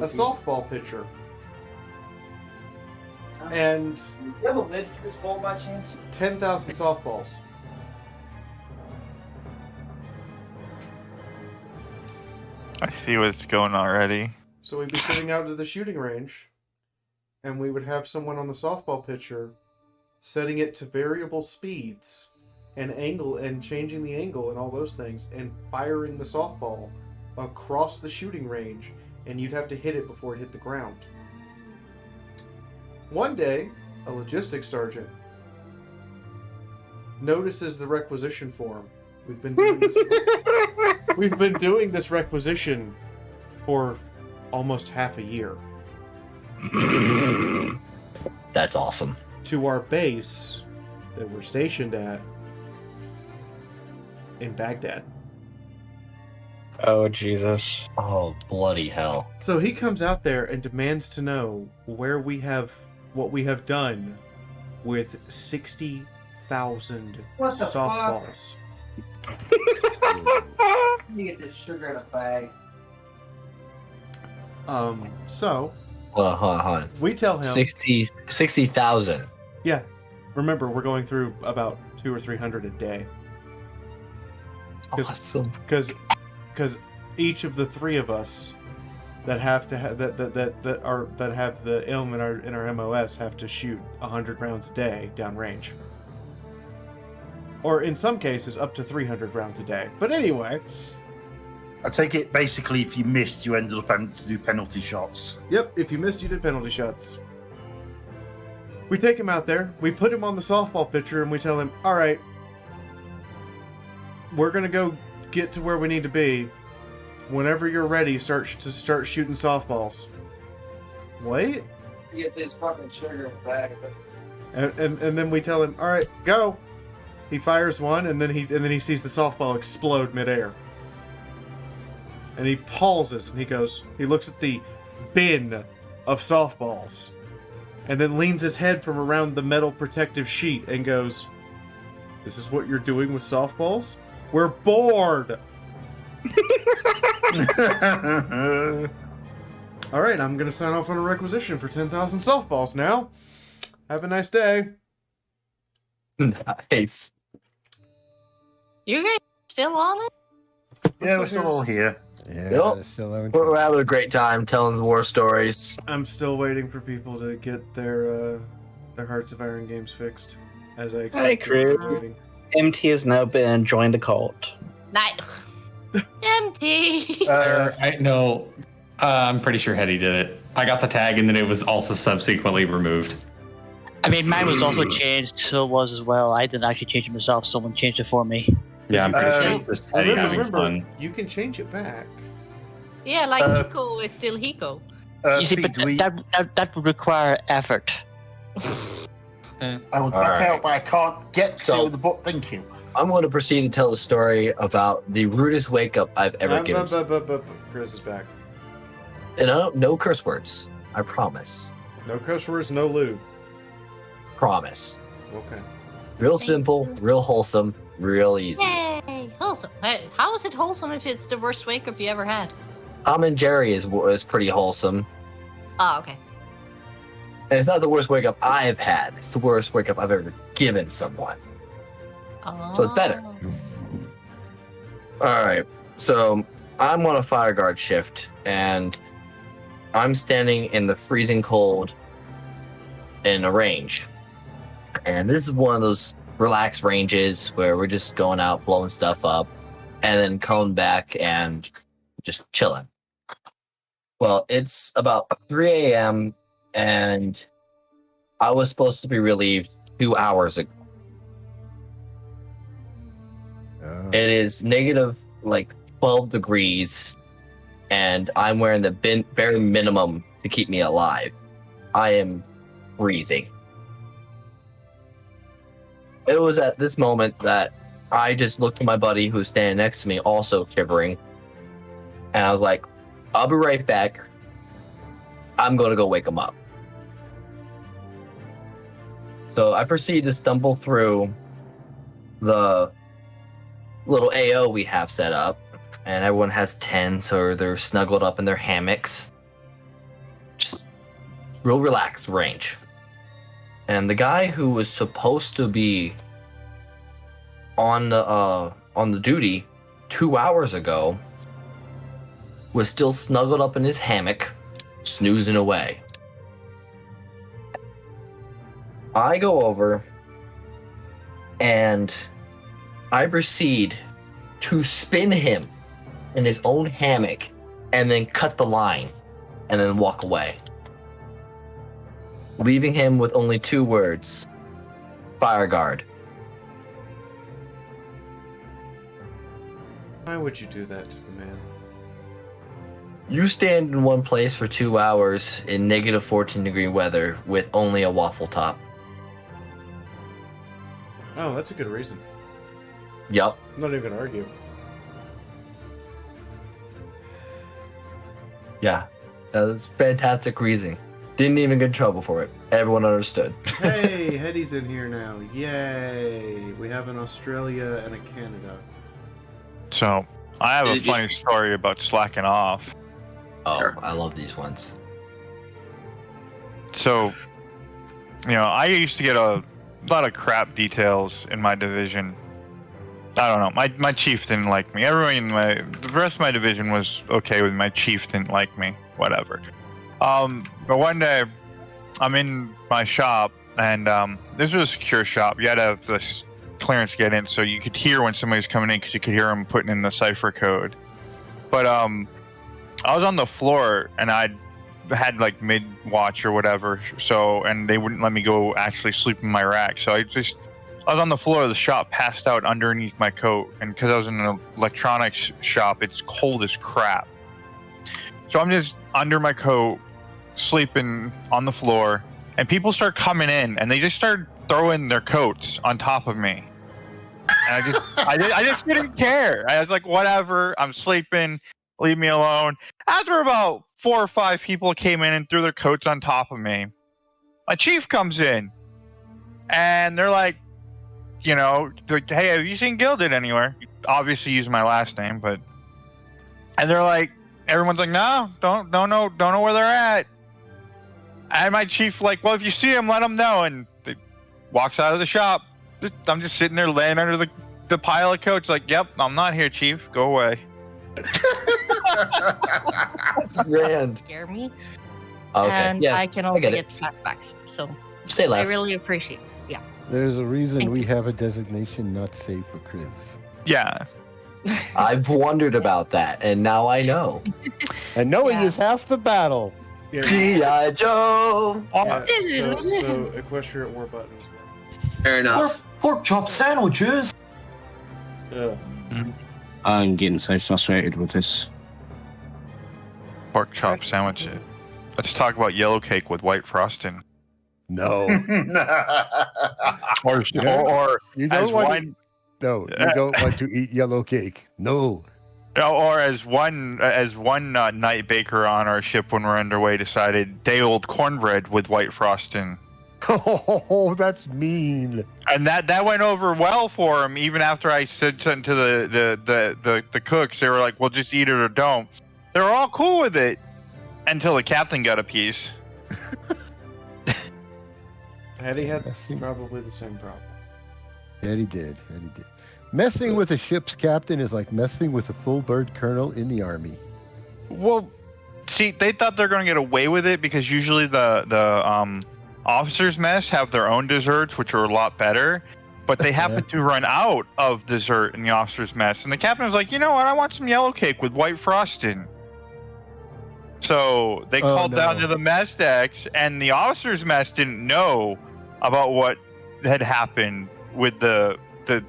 softball pitcher. And you have a lid for this bowl by chance? 10,000 softballs. I see what's going on already. So we'd be sitting out to the shooting range, and we would have someone on the softball pitcher setting it to variable speeds and angle and changing the angle and all those things and firing the softball across the shooting range, and you'd have to hit it before it hit the ground. One day, a logistics sergeant notices the requisition form. We've been doing this requisition for almost half a year. That's awesome. To our base that we're stationed at in Baghdad. Oh, Jesus. Oh, bloody hell. So he comes out there and demands to know what we have done with 60,000 What the softballs. You get this sugar in a bag. So Hold on. we tell him 60,000. Yeah. Remember, we're going through about 200 or 300 a day. Awesome. Because each of the three of us that have to that have the ilm in our MOS have to shoot 100 rounds a day downrange. Or in some cases, up to 300 rounds a day. But anyway, I take it basically if you missed, you ended up having to do penalty shots. Yep, if you missed, you did penalty shots. We take him out there, we put him on the softball pitcher, and we tell him, all right, we're going to go get to where we need to be. Whenever you're ready, start shooting softballs. Wait. You get this fucking sugar in a bag. And then we tell him, all right, go. He fires one, and then he sees the softball explode midair. And he pauses, and he looks at the bin of softballs, and then leans his head from around the metal protective sheet and goes, "This is what you're doing with softballs? We're bored." All right, I'm gonna sign off on a requisition for 10,000 softballs now. Have a nice day. Nice. You guys still on it? Yeah, we're still all here. Yeah, Yep. still having We're having a great time telling war stories. I'm still waiting for people to get their Hearts of Iron games fixed. As I Hi, expected. Kriz. MT has now been joined a cult. Night. Empty. I know. I'm pretty sure Hetty did it. I got the tag, and then it was also subsequently removed. I mean, mine was also changed, so it was as well. I didn't actually change it myself. Someone changed it for me. Yeah, I'm pretty sure it's just Hetty having remember, fun. you can change it back. Yeah, like Hiko is still Hiko. You see, but that would require effort. I would back out, but I can't get to the book. Thank you. I'm going to proceed to tell the story about the rudest wake up I've ever given. Kris is back. No curse words. I promise. No curse words, no lube. Promise. Okay. Real simple, real wholesome, real easy. Yay! Wholesome. Hey, how is it wholesome if it's the worst wake up you ever had? Tom and Jerry is pretty wholesome. Oh, okay. And it's not the worst wake up I've had. It's the worst wake up I've ever given someone. Oh. So it's better. All right. So I'm on a fire guard shift, and I'm standing in the freezing cold in a range. And this is one of those relaxed ranges where we're just going out, blowing stuff up, and then coming back and just chilling. Well, it's about 3 a.m., and I was supposed to be relieved 2 hours ago. It is negative, 12 degrees, and I'm wearing the bare minimum to keep me alive. I am freezing. It was at this moment that I just looked at my buddy who was standing next to me, also shivering, and I was like, I'll be right back. I'm going to go wake him up. So I proceed to stumble through the little AO we have set up, and everyone has tents, so they're snuggled up in their hammocks. Just real relaxed range. And the guy who was supposed to be on the duty 2 hours ago was still snuggled up in his hammock, snoozing away. I go over and I proceed to spin him in his own hammock and then cut the line and then walk away, leaving him with only 2 words: fire guard. Why would you do that to the man? You stand in one place for 2 hours in negative 14-degree weather with only a waffle top. Oh, that's a good reason. Yup. I'm not even gonna argue. Yeah, that was fantastic reasoning. Didn't even get in trouble for it. Everyone understood. Hey, Hetty's in here now. Yay! We have an Australia and a Canada. So, I have a funny story about slacking off. Oh, I love these ones. So, I used to get a lot of crap details in my division. I don't know. My chief didn't like me. Everyone in the rest of my division was okay with me. My chief didn't like me. Whatever. But one day, I'm in my shop, and this was a secure shop. You had to have this clearance to get in, so you could hear when somebody was coming in because you could hear them putting in the cipher code. But I was on the floor, and I had like mid-watch or whatever, and they wouldn't let me go actually sleep in my rack. So I was on the floor of the shop, passed out underneath my coat, and because I was in an electronics shop, it's cold as crap. So I'm just under my coat, sleeping on the floor, and people start coming in, and they just start throwing their coats on top of me. And I just didn't care. I was like, whatever, I'm sleeping, leave me alone. After about 4 or 5 people came in and threw their coats on top of me, my chief comes in, and they're like, hey, have you seen Gilded anywhere? Obviously use my last name, and they're like, everyone's like, no, don't know where they're at. And my chief like, well, if you see him, let him know. And they walks out of the shop. I'm just sitting there laying under the pile of coats like, yep, I'm not here, chief. Go away. That's grand. Scare me. Okay. And Yeah, I can also get get it. flashbacks. So Say less. I really appreciate it. Yeah. There's a reason Thank we have a designation not safe for Kriz. Yeah. I've wondered about that, and now I know. And knowing is half the battle. G.I. Joe! So Equestrian War Button as well. Fair enough. Pork chop sandwiches! Yeah. I'm getting so frustrated with this. Pork chop sandwiches. Let's talk about yellow cake with white frosting. No. or you as don't want one. to, no, you don't want to eat yellow cake. No. Or as one night baker on our ship when we're underway decided day old cornbread with white frosting. Oh, that's mean. And that went over well for him. Even after I said something to the cooks, they were like, "Well, just eat it or don't." They were all cool with it until the captain got a piece. Hetty had probably the same problem. Eddie did. Messing with a ship's captain is like messing with a full bird colonel in the army. Well, see, they thought they're going to get away with it because usually the officers' mess have their own desserts, which are a lot better. But they happen to run out of dessert in the officers' mess, and the captain was like, "You know what? I want some yellow cake with white frosting." So they called down to the mess decks, and the officers' mess didn't know about what had happened with the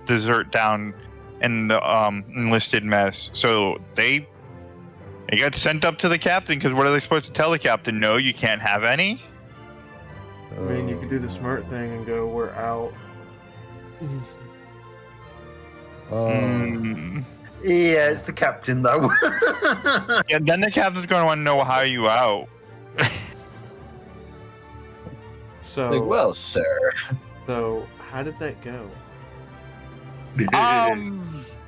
dessert down in the enlisted mess. So they got sent up to the captain because what are they supposed to tell the captain? No, you can't have any. I mean, you could do the smart thing and go, "We're out." Yeah, it's the captain though. Yeah, then the captain's going to want to know how you out. So, Like, well, sir. So, how did that go?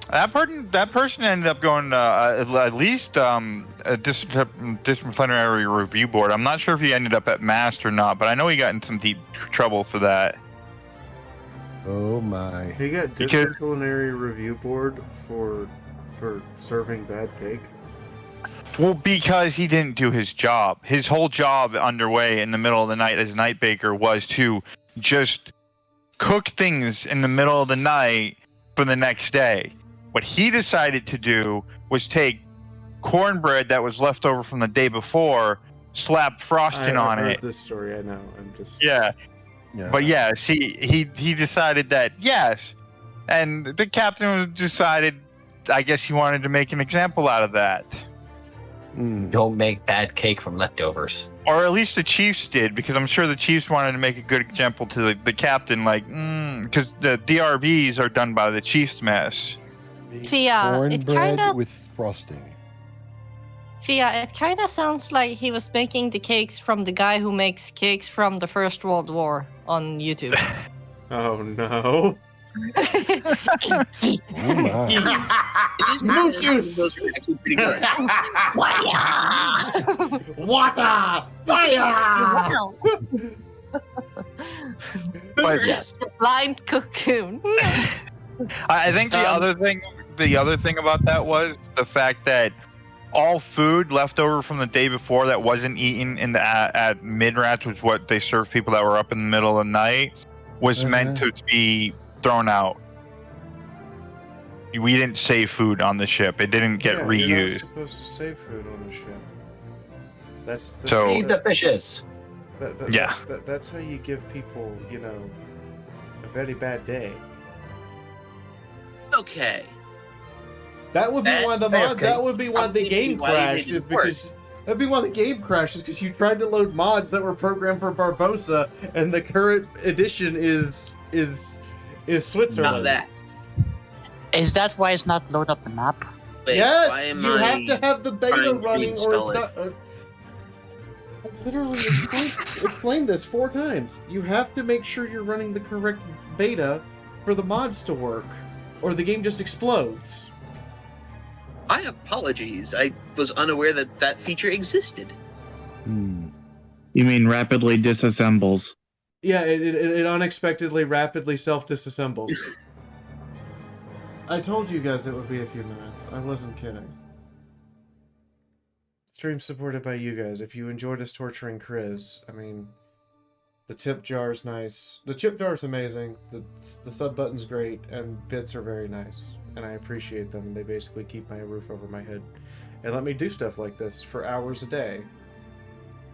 That person ended up going at least a disciplinary review board. I'm not sure if he ended up at mast or not, but I know he got in some deep trouble for that. Oh my! He got disciplinary review board for serving bad cake. Well, because he didn't do his job. His whole job underway in the middle of the night as a night baker was to just cook things in the middle of the night for the next day. What he decided to do was take cornbread that was left over from the day before, slap frosting on heard it. This story, I know. I'm just Yeah. But yeah, he decided that yes, and the captain decided, I guess he wanted to make an example out of that. Don't make bad cake from leftovers. Or at least the Chiefs did, because I'm sure the Chiefs wanted to make a good example to the captain, like, because the DRBs are done by the Chiefs mess. Fia, it Cornbread kind of with frosting. it kind of sounds like he was making the cakes from the guy who makes cakes from the First World War on YouTube. Oh no. Moon juice. Fire! Water! Fire! But yes, the blind cocoon. I think the other thing about that was the fact that all food left over from the day before that wasn't eaten at mid-rats, was what they served people that were up in the middle of the night, was meant to be thrown out. We didn't save food on the ship. It didn't get You're reused. not supposed to save food on a ship. That's So- Feed the fishes. Yeah. That's how you give people, a very bad day. Okay. That would be one of the mods. okay. That would be one of the I'm game thinking, why did it crashes just work? because that'd be one of the game crashes because you tried to load mods that were programmed for Barbosa, and the current edition is Switzerland. Not that. Is that why it's not load up the map? Wait, Yes, why am you I have to have the beta trying to running, or reinstall it's not. I literally explained this 4 times. You have to make sure you're running the correct beta for the mods to work, or the game just explodes. My apologies. I was unaware that that feature existed. You mean rapidly disassembles? Yeah, it unexpectedly, rapidly self-disassembles. I told you guys it would be a few minutes. I wasn't kidding. Stream supported by you guys. If you enjoyed us torturing Kriz, I mean, the tip jar's nice. The chip jar's amazing. The sub button's great, and bits are very nice. And I appreciate them. They basically keep my roof over my head and let me do stuff like this for hours a day.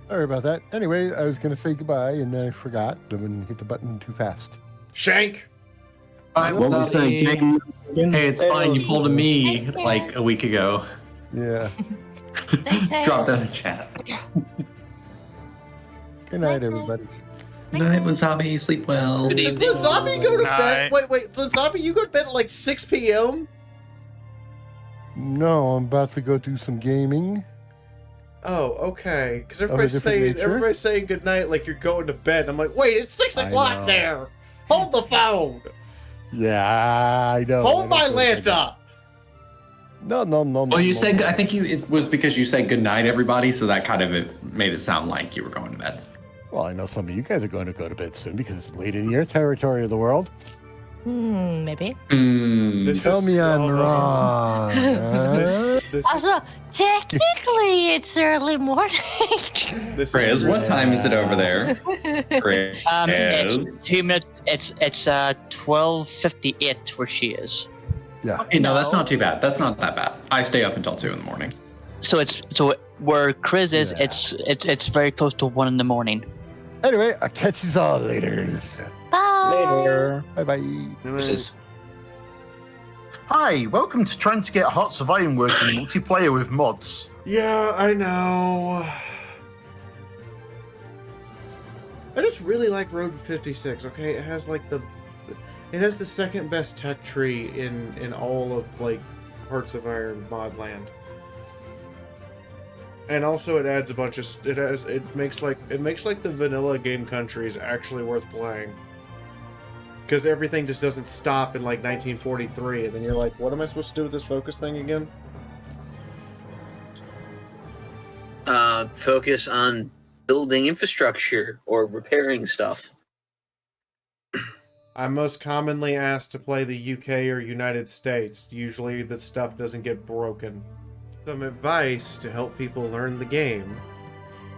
Sorry about that. Anyway, I was going to say goodbye, and then I forgot. I didn't hit the button too fast. Shank! What was that game? Hey, it's fine. You pulled a me like a week ago. Yeah. Drop down the chat. Good night, everybody. Good night, Wasabi. Sleep well. Does Linzabi go to bed? Wait, Linzabi, you go to bed at like 6 p.m.? No, I'm about to go do some gaming. Oh, okay. Because Of a different nature? everybody's saying goodnight like you're going to bed. I'm like, wait, it's 6 I o'clock know. there. Hold the phone. Yeah, I know. Hold my I don't feel like Lanta. No. Well, you said, I think it was because you said good night, everybody, so that kind of made it sound like you were going to bed. Well, I know some of you guys are going to go to bed soon because it's late in your territory of the world. Maybe. Tell me I'm wrong. Also, technically, it's early morning. Kriz, what time is it over there? Kriz. It's 2 minutes. It's 12:58 where she is. Yeah. Okay, no, that's not too bad. That's not that bad. I stay up until 2 in the morning. So where Kriz is, it's very close to 1 in the morning. Anyway, I'll catch you all later. Bye. Bye-bye. Hi, welcome to trying to get Hearts of Iron working multiplayer with mods. Yeah, I know. I just really like Road 56, okay? It has like the second best tech tree in all of like Hearts of Iron mod land. And also it adds a bunch of it makes like the vanilla game countries actually worth playing. Because everything just doesn't stop in like 1943 and then you're like, what am I supposed to do with this focus thing again? Focus on building infrastructure or repairing stuff. I'm most commonly asked to play the UK or United States. Usually the stuff doesn't get broken. Some advice to help people learn the game,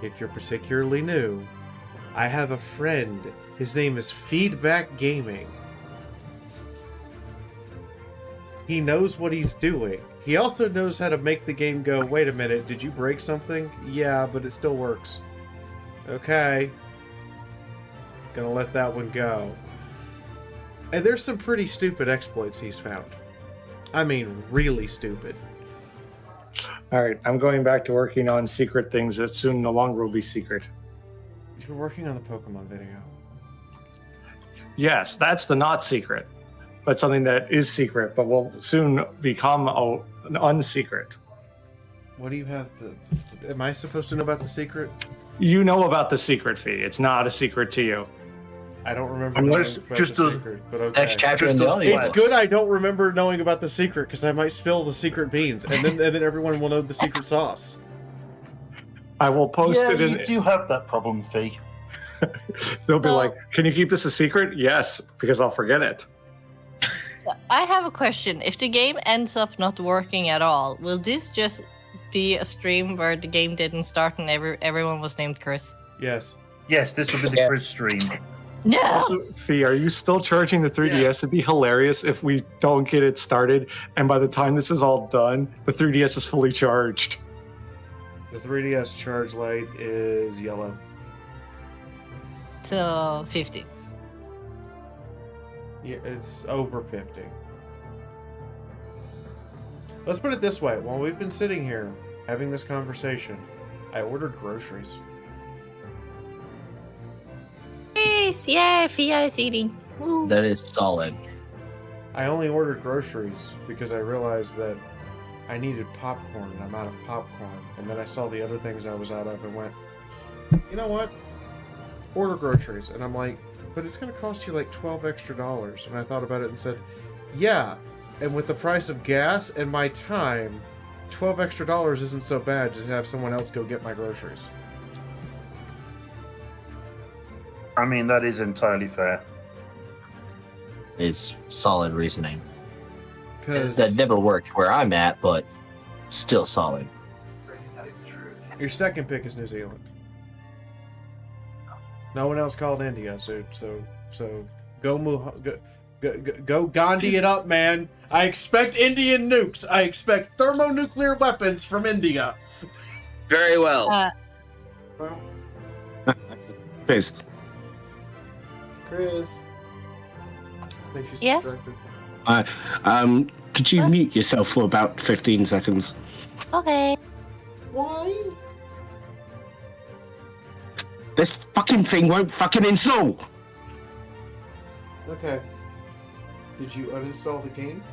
if you're particularly new, I have a friend. His name is Feedback Gaming. He knows what he's doing. He also knows how to make the game go, wait a minute, did you break something? Yeah, but it still works. Okay. Gonna let that one go. And there's some pretty stupid exploits he's found. I mean, really stupid. Alright, I'm going back to working on secret things that soon no longer will be secret. You're working on the Pokemon video. Yes, that's the not secret. But something that is secret, but will soon become an unsecret. What do you have am I supposed to know about the secret? You know about the secret, Fee. It's not a secret to you. I don't remember knowing about the secret, but okay. Next chapter in the It's good I don't remember knowing about the secret, because I might spill the secret beans, and then everyone will know the secret sauce. I will post it in... you do have that problem, Fee. They'll be like, can you keep this a secret? Yes, because I'll forget it. I have a question. If the game ends up not working at all, will this just be a stream where the game didn't start and everyone was named Kris? Yes. Yes, this will be the Kris stream. No! Also, Fee, are you still charging the 3DS? It'd be hilarious if we don't get it started, and by the time this is all done, the 3DS is fully charged. The 3DS charge light is yellow. So, 50. Yeah, it's over 50. Let's put it this way. While we've been sitting here having this conversation, I ordered groceries. Yes, yeah, Fia is eating. Woo. That is solid. I only ordered groceries because I realized that I needed popcorn and I'm out of popcorn. And then I saw the other things I was out of and went, you know what? Order groceries. And I'm like, but it's going to cost you like $12 extra. And I thought about it and said, yeah. And with the price of gas and my time, $12 extra isn't so bad to have someone else go get my groceries. I mean, that is entirely fair. It's solid reasoning. 'Cause that never worked where I'm at, but still solid. your second pick is New Zealand. No one else called India, so go Gandhi it up, man. I expect Indian nukes. I expect thermonuclear weapons from India. Very well. Kriz. Kriz. I think she's Yes? distracted. Could you mute yourself for about 15 seconds? Okay. Why? This fucking thing won't fucking install! Okay. Did you uninstall the game?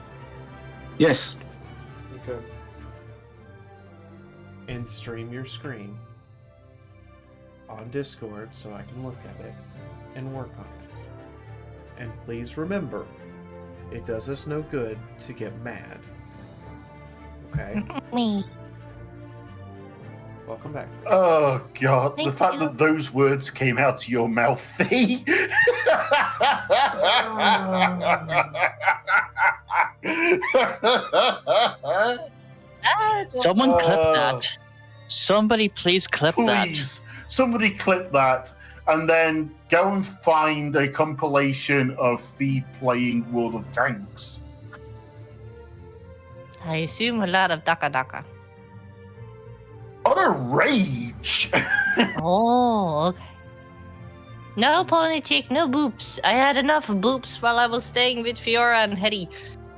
Yes. Okay. And stream your screen on Discord so I can look at it and work on it. And please remember, it does us no good to get mad. Okay? Me. Welcome back. Oh, God. Thank the fact you. that those words came out of your mouth, Fee. Someone clip that. Somebody please clip that. Please, somebody clip that and then go and find a compilation of Fee playing World of Tanks. I assume a lot of Daka Daka. On a rage! Oh, okay. No pony chick, no boops. I had enough boops while I was staying with Fiaura and Hetty.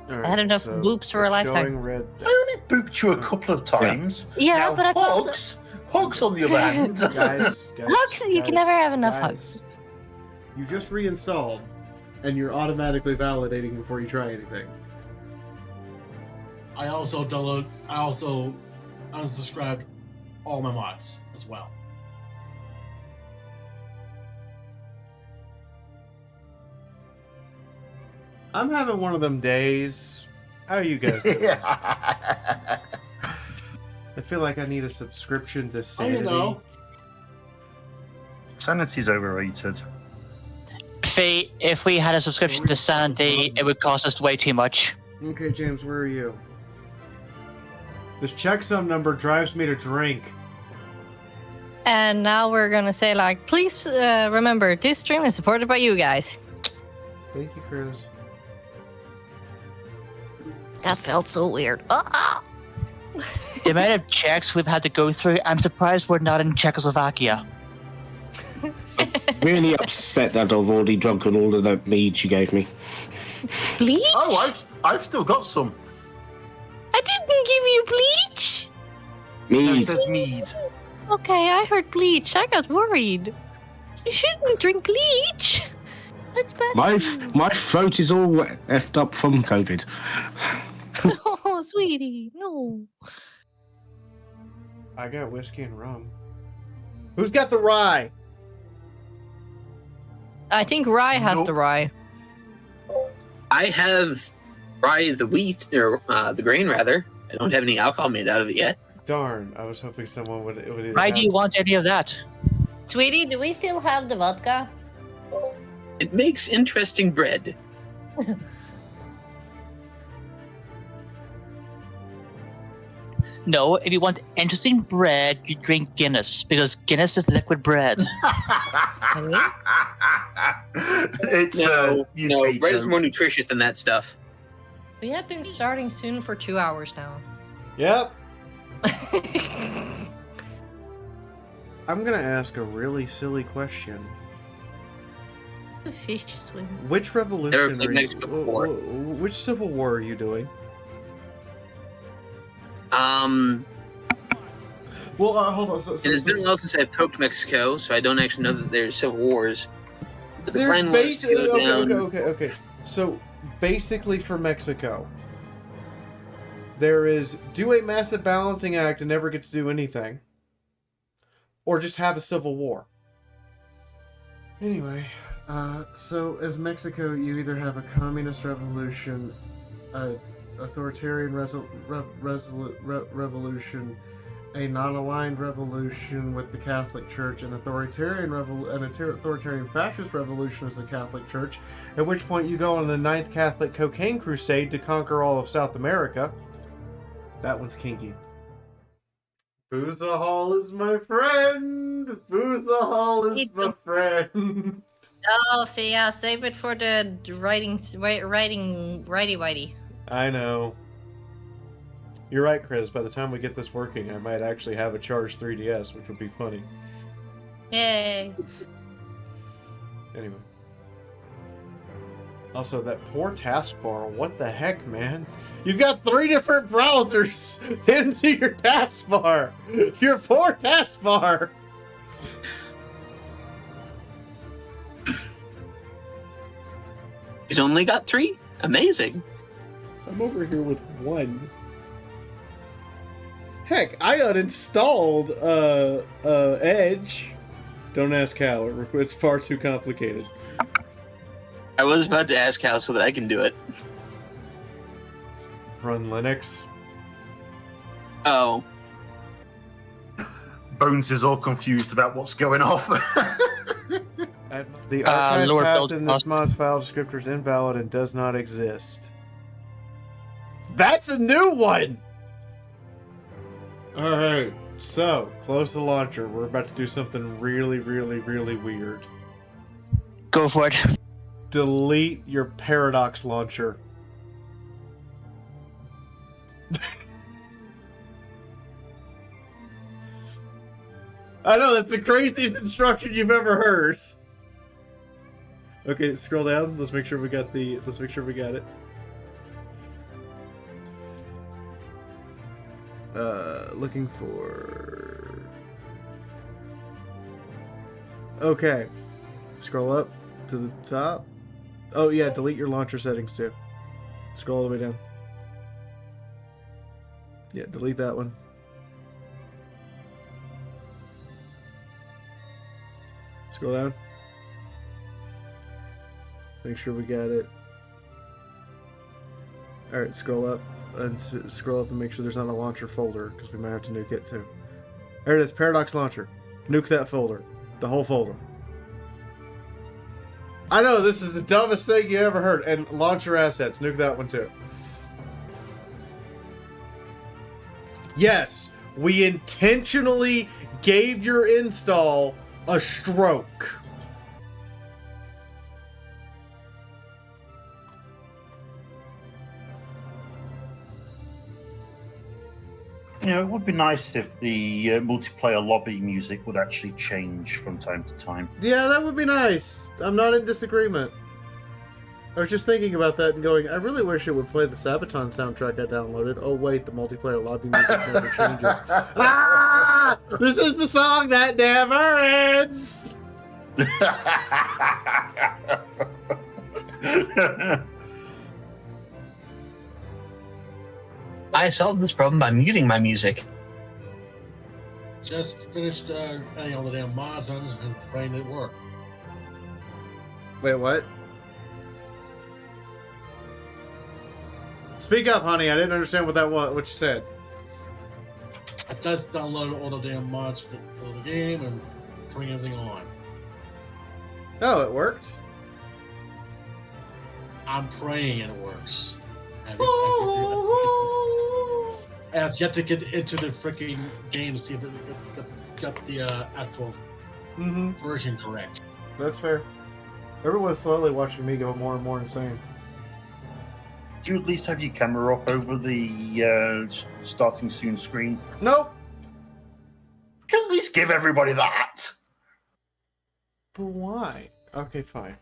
I had enough boops for a lifetime. Red. I only booped you a couple of times. Yeah, now, but I Hogs, Hogs on the other hand. Guys, Hugs? You can never have enough guys. hugs. You just reinstalled, and you're automatically validating before you try anything. I also unsubscribed all my mods as well. I'm having one of them days. How are you guys doing? Yeah. I feel like I need a subscription to Sanity. know. Sanity's overrated. Faye, if we had a subscription to Sanity, it would cost us way too much. Okay, James, where are you? This checksum number drives me to drink. And now we're gonna say like, please remember, this stream is supported by you guys. Thank you, Kriz. That felt so weird. Ah! The amount of checks we've had to go through, I'm surprised we're not in Czechoslovakia. Really upset that I've already drunken all of that mead you gave me. Bleach? Oh, I've still got some. I didn't give you bleach. Mead. No, mead. Okay, I heard bleach. I got worried. You shouldn't drink bleach. That's bad. My throat is all effed up from COVID. Oh, sweetie, no. I got whiskey and rum. Who's got the rye? I think rye has the rye. I have rye the wheat, or the grain rather. I don't have any alcohol made out of it yet. Darn, I was hoping someone would either Why do you want any of that? Sweetie, do we still have the vodka? It makes interesting bread. No, if you want interesting bread, you drink Guinness, because Guinness is liquid bread. It's no, bread is more nutritious than that stuff. We have been starting soon for 2 hours now. Yep. I'm gonna ask a really silly question. The fish swim. Which revolution played are Mexico you, before. which civil war are you doing? Well, hold on. It has been a while since I've poked Mexico, so I don't actually know that there's civil wars. But the There's plan was to go down. Okay. So basically, for Mexico, there is do a massive balancing act and never get to do anything, or just have a civil war. Anyway, so as Mexico, you either have a communist revolution, a authoritarian revolution, a non-aligned revolution with the Catholic Church, an authoritarian fascist revolution is the Catholic Church, at which point you go on the 9th Catholic Cocaine Crusade to conquer all of South America. That one's kinky. Booza Hall is my friend! Booza Hall is my friend! Oh, Fia, save it for the righty-whitey. I know. You're right, Kriz. By the time we get this working, I might actually have a charged 3DS, which would be funny. Yay. Anyway. Also, that poor taskbar. What the heck, man? You've got 3 different browsers into your taskbar. Your poor taskbar. He's only got 3? Amazing. I'm over here with 1. Heck, I uninstalled Edge. Don't ask how. It's far too complicated. I was about to ask how so that I can do it. Run Linux. Oh. Bones is all confused about what's going off. The archive Lord path build in this mod's file descriptor is invalid and does not exist. That's a new one! Alright, so, close the launcher. We're about to do something really, really, really weird. Go for it. Delete your Paradox launcher. I know, that's the craziest instruction you've ever heard. Okay, scroll down. Let's make sure we got it. Looking for... Okay. Scroll up to the top. Oh yeah, delete your launcher settings too. Scroll all the way down. Yeah, delete that one. Scroll down. Make sure we got it. Alright, scroll up and make sure there's not a launcher folder, because we might have to nuke it too. There it is, Paradox Launcher. Nuke that folder. The whole folder. I know, this is the dumbest thing you ever heard. And launcher assets. Nuke that one too. Yes! We intentionally gave your install a stroke. You know, it would be nice if the multiplayer lobby music would actually change from time to time. Yeah, that would be nice. I'm not in disagreement. I was just thinking about that and going, I really wish it would play the Sabaton soundtrack I downloaded. Oh wait, the multiplayer lobby music never changes. Ah! This is the song that never ends! I solved this problem by muting my music. Just finished adding all the damn mods on and praying it worked. Wait, what? Speak up, honey. I didn't understand what that was. What you said. I just downloaded all the damn mods for the game and turning everything on. Oh, it worked? I'm praying it works. I've yet to get into the freaking game to see if it got the actual version correct. That's fair. Everyone's slowly watching me go more and more insane. Do you at least have your camera up over the starting soon screen? Nope. You can at least give everybody that. But why? Okay, fine.